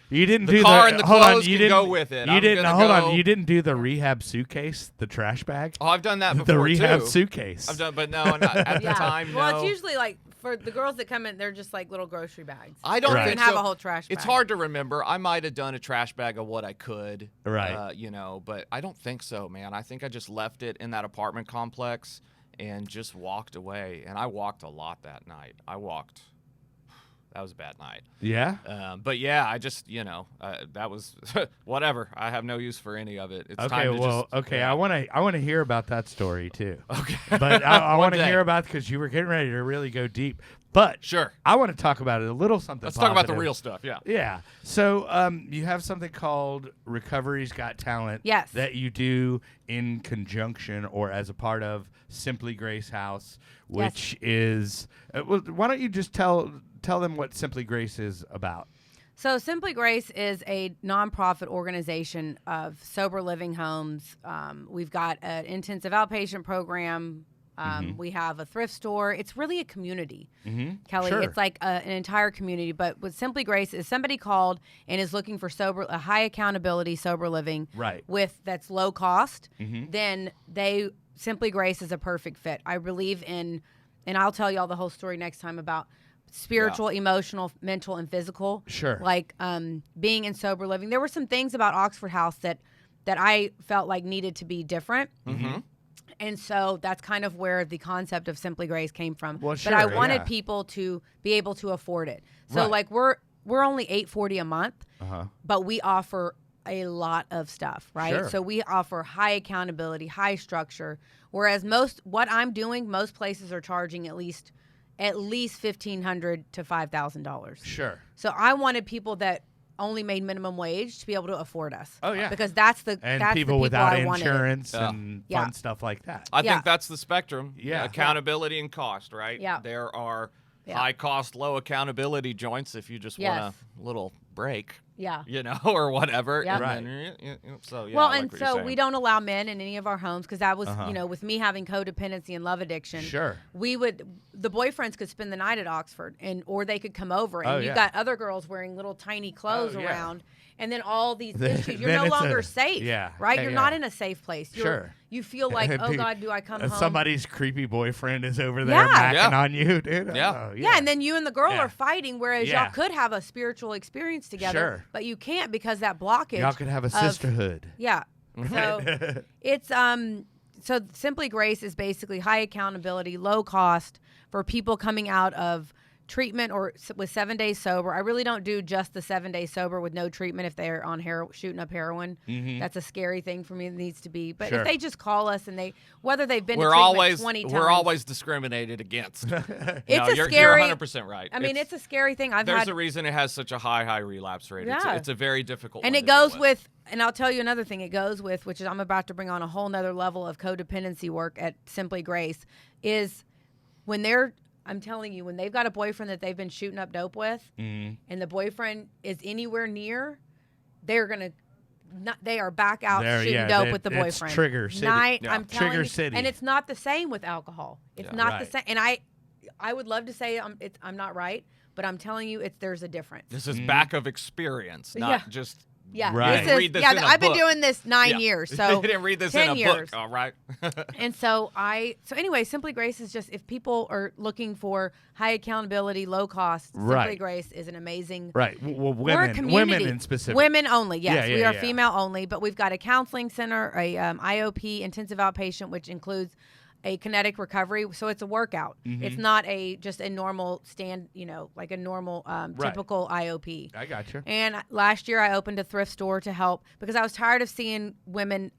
S2: You didn't
S1: The
S2: do
S1: car
S2: the
S1: and the
S2: hold on,
S1: clothes
S2: you
S1: can
S2: didn't
S1: go with it.
S2: You
S1: I'm
S2: didn't
S1: gonna
S2: hold
S1: go-
S2: on. You didn't do the rehab suitcase, the trash bag.
S1: Oh, I've done that before
S2: The rehab
S1: too.
S2: suitcase.
S1: I've done, but no, not at the
S3: Yeah.
S1: time.
S3: Well,
S1: no.
S3: it's usually like for the girls that come in, they're just like little grocery bags.
S1: I don't
S2: Right.
S3: You
S1: think
S3: can have
S1: so.
S3: a whole trash bag.
S1: It's hard to remember. I might have done a trash bag of what I could,
S2: Right.
S1: but I don't think so, man. I think I just left it in that apartment complex and just walked away. And I walked a lot that night. That was a bad night.
S2: Yeah.
S1: But yeah, I just, that was whatever. I have no use for any of it. It's
S2: Okay.
S1: time to
S2: Well.
S1: just,
S2: Okay.
S1: yeah.
S2: I want to hear about that story too.
S1: Okay.
S2: But I
S1: One
S2: want to
S1: day.
S2: hear about because you were getting ready to really go deep. But
S1: Sure.
S2: I want to talk about it a little something.
S1: Let's talk about the
S2: positive.
S1: real stuff. Yeah.
S2: Yeah. So you have something called Recovery's Got Talent.
S3: Yes.
S2: That you do in conjunction or as a part of Simply Grace House, which is. Why don't you just tell them what Simply Grace is about?
S3: So Simply Grace is a nonprofit organization of sober living homes. We've got an intensive outpatient program. We have a thrift store. It's really a community, Kelly.
S2: Sure.
S3: It's like an entire community. But with Simply Grace, is somebody called and is looking for a high accountability sober living,
S2: Right.
S3: that's low cost. Then Simply Grace is a perfect fit. I believe in, and I'll tell y'all the whole story next time about spiritual, emotional, mental, and physical.
S2: Sure.
S3: Like being in sober living. There were some things about Oxford House that I felt like needed to be different. And so that's kind of where the concept of Simply Grace came from.
S2: Well,
S3: but I
S2: sure,
S3: wanted
S2: yeah.
S3: people to be able to afford it. So
S2: Right.
S3: like we're only $840 a month,
S2: Uh-huh.
S3: but we offer a lot of stuff, right?
S2: Sure.
S3: So we offer high accountability, high structure. Whereas what I'm doing, most places are charging at least $1,500 to $5,000.
S2: Sure.
S3: So I wanted people that only made minimum wage to be able to afford us.
S2: Oh, yeah.
S3: because that's the
S2: And
S3: that's
S2: people
S3: the
S2: without
S3: I wanted.
S2: insurance
S1: Yeah.
S2: and
S3: Yeah.
S2: fun stuff like that.
S1: I
S3: Yeah.
S1: think that's the spectrum.
S2: Yeah.
S1: Accountability and cost, right?
S3: Yeah.
S1: There are
S3: Yeah.
S1: high cost, low accountability joints if you just
S3: Yes.
S1: want a little break,
S3: Yeah.
S1: or whatever.
S3: Yeah.
S1: And
S2: Right.
S1: then, so, yeah,
S3: Well,
S1: I like
S3: and
S1: what you're
S3: so
S1: saying.
S3: we don't allow men in any of our homes because that was,
S2: Uh-huh.
S3: with me having codependency and love addiction.
S2: Sure.
S3: The boyfriends could spend the night at Oxford or they could come over and
S2: Oh,
S3: you
S2: yeah.
S3: got other girls wearing little tiny clothes
S2: Oh, yeah.
S3: around. And then all these
S2: Then-
S3: issues, you're
S2: then
S3: no
S2: it's
S3: longer
S2: a-
S3: safe,
S2: yeah.
S3: right?
S2: Yeah,
S3: You're
S2: yeah.
S3: not in a safe place.
S2: Sure.
S3: You feel like, oh God, do I come home?
S2: Somebody's creepy boyfriend is over there
S3: Yeah.
S2: macking
S1: Yeah.
S2: on you, dude.
S1: Yeah.
S2: Oh,
S3: Yeah, and then you and the girl
S2: Yeah.
S3: are fighting, whereas
S2: Yeah.
S3: y'all could have a spiritual experience together,
S2: Sure.
S3: but you can't because that blockage.
S2: y'all could have a
S3: of-
S2: sisterhood.
S3: Yeah. So it's so Simply Grace is basically high accountability, low cost for people coming out of treatment or with 7 days sober. I really don't do just the 7 days sober with no treatment if they're on shooting up heroin. That's a scary thing for me. It needs to be. But
S2: Sure.
S3: if they just call us and whether they've been to
S1: we're
S3: treatment
S1: always
S3: 20 times.
S1: we're always discriminated against.
S3: It's
S1: No,
S3: a
S1: you're
S3: scary.
S1: 100% right.
S3: I mean, it's a scary thing.
S1: There's a reason it has such a high relapse rate.
S3: Yeah.
S1: It's a very difficult
S3: And
S1: one
S3: it
S1: to deal
S3: goes with, and I'll tell you another thing it goes with, which is I'm about to bring on a whole nother level of codependency work at Simply Grace, is I'm telling you, when they've got a boyfriend that they've been shooting up dope with, and the boyfriend is anywhere near, they are back out shooting dope with the
S2: it's
S3: boyfriend.
S2: Trigger City.
S3: I'm
S2: Yeah.
S3: telling
S2: Trigger
S3: you,
S2: City.
S3: and it's not the same with alcohol. It's
S1: Yeah.
S3: not the
S2: Right.
S3: same. And I would love to say I'm not right, but I'm telling you, there's a difference.
S1: This is back of experience, not
S3: Yeah.
S1: just.
S3: Yeah,
S2: Right.
S3: this is,
S1: Read this
S3: yeah.
S1: in a
S3: I've been
S1: book.
S3: doing this 9
S1: Yeah.
S3: years, so
S1: You didn't read this
S3: 10
S1: in a
S3: years.
S1: book, all right?
S3: And so anyway, Simply Grace is just, if people are looking for high accountability, low cost, Simply
S2: Right.
S3: Grace is an amazing.
S2: Right. Well,
S3: We're a
S2: women
S3: community.
S2: in specific.
S3: Women only, yes.
S2: Yeah, yeah,
S3: we are
S2: yeah.
S3: female only, but we've got a counseling center, a IOP, intensive outpatient, which includes a kinetic recovery. So it's a workout.
S2: Mm-hmm.
S3: It's not just a normal like a normal typical IOP.
S2: I got you.
S3: And last year I opened a thrift store to help because I was tired of seeing women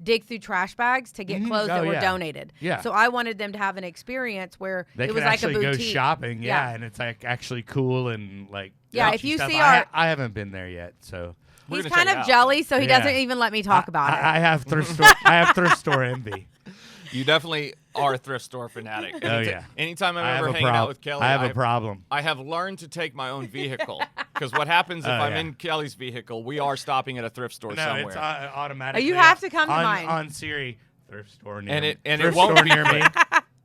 S3: dig through trash bags to get clothes that were donated.
S2: Yeah.
S3: So I wanted them to have an experience where
S2: they
S3: it was
S2: can
S3: like a
S2: actually
S3: boutique.
S2: go shopping, and it's like actually cool and like
S3: if you
S2: stuff.
S3: see
S2: I haven't been there yet, so
S3: he's kind of jelly, so he doesn't even let me talk about it.
S2: I have thrift store. I have thrift store envy.
S1: You definitely are a thrift store fanatic. Anytime I'm ever hanging out with Kelly,
S2: I have a problem.
S1: I have learned to take my own vehicle because what happens if I'm in Kelly's vehicle, we are stopping at a thrift store somewhere.
S2: It's automatically.
S3: You have to come to mine
S2: on Siri. Thrift store near
S1: me. And
S2: thrift
S1: it won't
S2: store
S1: be
S2: near me.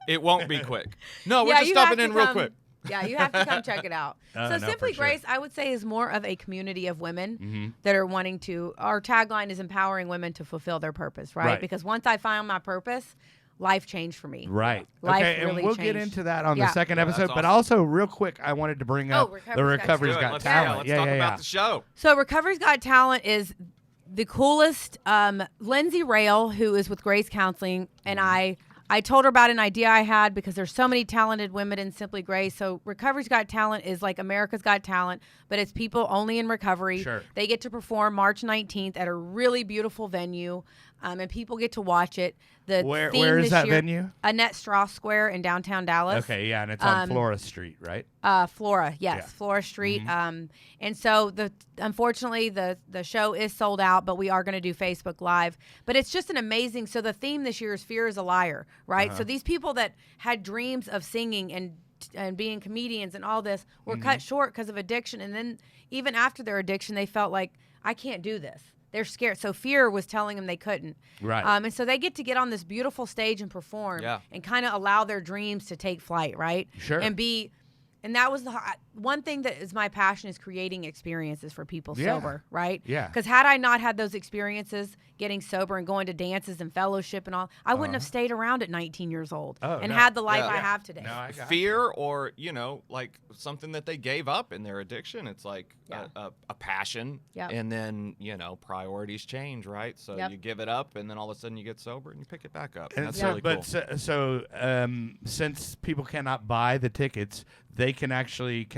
S1: It won't be quick. No, we're just stopping in real quick.
S3: Yeah, you have to come check it out. So Simply Grace, I would say, is more of a community of women that are wanting to. Our tagline is empowering women to fulfill their purpose, right? Because once I found my purpose, life changed for me.
S2: Right.
S3: Life
S2: okay,
S3: really
S2: and we'll
S3: changed.
S2: get into that on the second episode.
S1: Awesome.
S2: But also, real quick, I wanted to bring up the Recovery's Got Talent.
S1: Let's talk about the show.
S3: So Recovery's Got Talent is the coolest. Lindsay Rail, who is with Grace Counseling, and I told her about an idea I had because there's so many talented women in Simply Grace. So Recovery's Got Talent is like America's Got Talent, but it's people only in recovery.
S2: Sure.
S3: They get to perform March 19th at a really beautiful venue, and people get to watch it.
S2: Where is that venue?
S3: Annette Strauss Square in downtown Dallas.
S2: Okay, yeah, and it's on Flora Street, right?
S3: Flora, yes, Flora Street. And so unfortunately the show is sold out, but we are going to do Facebook Live. But it's just an amazing. So the theme this year is Fear is a Liar, right? So these people that had dreams of singing and being comedians and all this were cut short because of addiction, and then even after their addiction, they felt like I can't do this. They're scared. So fear was telling them they couldn't.
S2: Right.
S3: And so they get to get on this beautiful stage and perform and kind of allow their dreams to take flight, right?
S2: Sure.
S3: And that was the one thing that is my passion is creating experiences for people sober, right?
S2: Yeah.
S3: Because had I not had those experiences, getting sober and going to dances and fellowship and all, I wouldn't have stayed around at 19 years old had the life I have today.
S1: No, fear or, like something that they gave up in their addiction. It's like a passion.
S3: Yep.
S1: And then, priorities change, right? So you give it up and then all of a sudden you get sober and you pick it back up. And that's really cool.
S2: But since people cannot buy the tickets, they can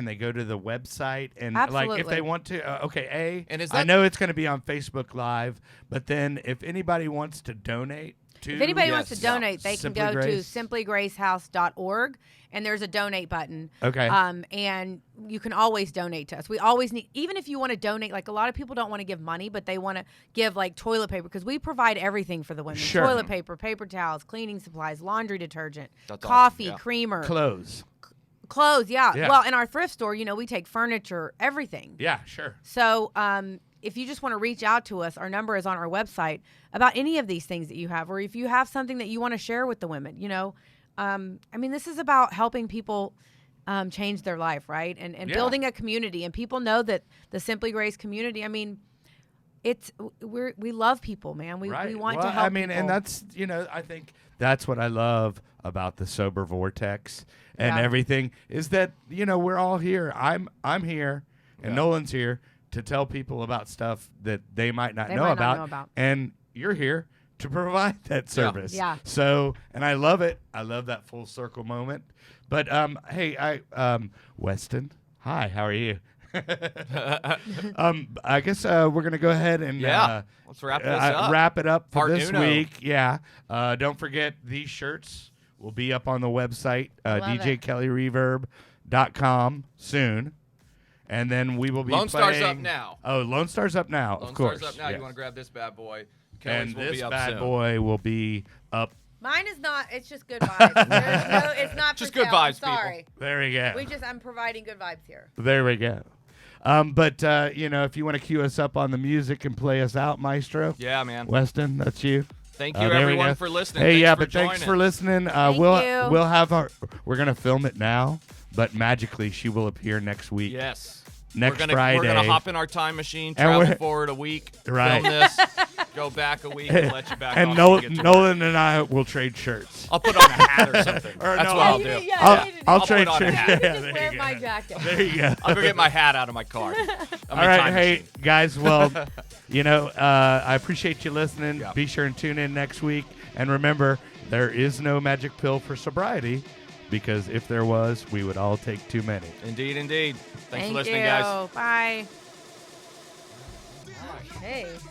S2: they go to the website and like if they want to I know it's going to be on Facebook Live, but then if anybody wants to donate
S3: if anybody wants to donate, they can go to simplygracehouse.org and there's a donate button.
S2: Okay.
S3: And you can always donate to us. We always need, even if you want to donate, like a lot of people don't want to give money, but they want to give like toilet paper because we provide everything for the women.
S2: Sure.
S3: Toilet paper, paper towels, cleaning supplies, laundry detergent,
S1: That's
S3: coffee,
S1: awesome.
S3: creamer.
S2: Clothes,
S3: yeah. Well, in our thrift store, we take furniture, everything.
S2: Yeah, sure.
S3: So if you just want to reach out to us, our number is on our website about any of these things that you have, or if you have something that you want to share with the women, this is about helping people change their life, right? And building a community. And people know that the Simply Grace community, we love people, man. We want to help people.
S2: And that's, I think that's what I love about the Sober Vortex and everything is that, we're all here. I'm here and Nolan's here to tell people about stuff that they might not know about. And you're here to provide that service.
S3: Yeah.
S2: So, and I love it. I love that full circle moment. But, hey, Weston, hi, how are you? I guess we're going to go ahead and
S1: let's wrap this up.
S2: Wrap it up for
S1: Part
S2: this
S1: uno.
S2: week. Yeah. Don't forget these shirts will be up on the website, djkellyreverb.com soon. And then we will be
S1: Lone
S2: playing.
S1: Star's up now.
S2: Oh, Lone Star's up now, of course.
S1: Lone Star's up now.
S2: Yes.
S1: You want to grab this bad boy. Kelly's
S2: And
S1: will
S2: this
S1: be up
S2: bad
S1: soon.
S2: boy will be up.
S3: Mine is not. It's just good vibes. It's not
S1: Just
S3: for
S1: good
S3: sale. I'm
S1: vibes, people.
S3: sorry.
S2: There we go.
S3: I'm providing good vibes here.
S2: There we go. But if you want to cue us up on the music and play us out, Maestro.
S1: Yeah, man.
S2: Weston, that's you.
S1: Thank you,
S2: there we
S1: everyone,
S2: go.
S1: for listening.
S2: Hey,
S1: Thanks
S2: thanks for listening.
S3: Thank
S2: we'll
S3: you.
S2: we'll have we're gonna film it now, but magically she will appear next week.
S1: Yes.
S2: Next
S1: Friday.
S2: Friday.
S1: We're going to hop in our time machine,
S2: And
S1: travel
S2: we're-
S1: forward a week,
S2: Right.
S1: film this, go back a week, and let you back
S2: And
S1: off when you get to work.
S2: Nolan and I will trade shirts.
S1: I'll put on a hat or something.
S2: Or
S1: That's
S2: no,
S1: what
S2: I'll
S1: I'll do.
S2: I'll
S1: I'll
S2: trade
S1: put on a
S2: shirts.
S1: hat.
S2: Yeah,
S3: Just
S2: there
S3: wear
S2: you
S3: my
S2: go.
S3: jacket.
S2: There you go.
S1: I'll go get my hat out of my car.
S2: All right, hey guys. Well, I appreciate you listening.
S1: Yeah.
S2: Be sure and tune in next week. And remember, there is no magic pill for sobriety, because if there was, we would all take too many.
S1: Indeed, indeed. Thanks for listening,
S3: you.
S1: guys.
S3: Bye. Hey.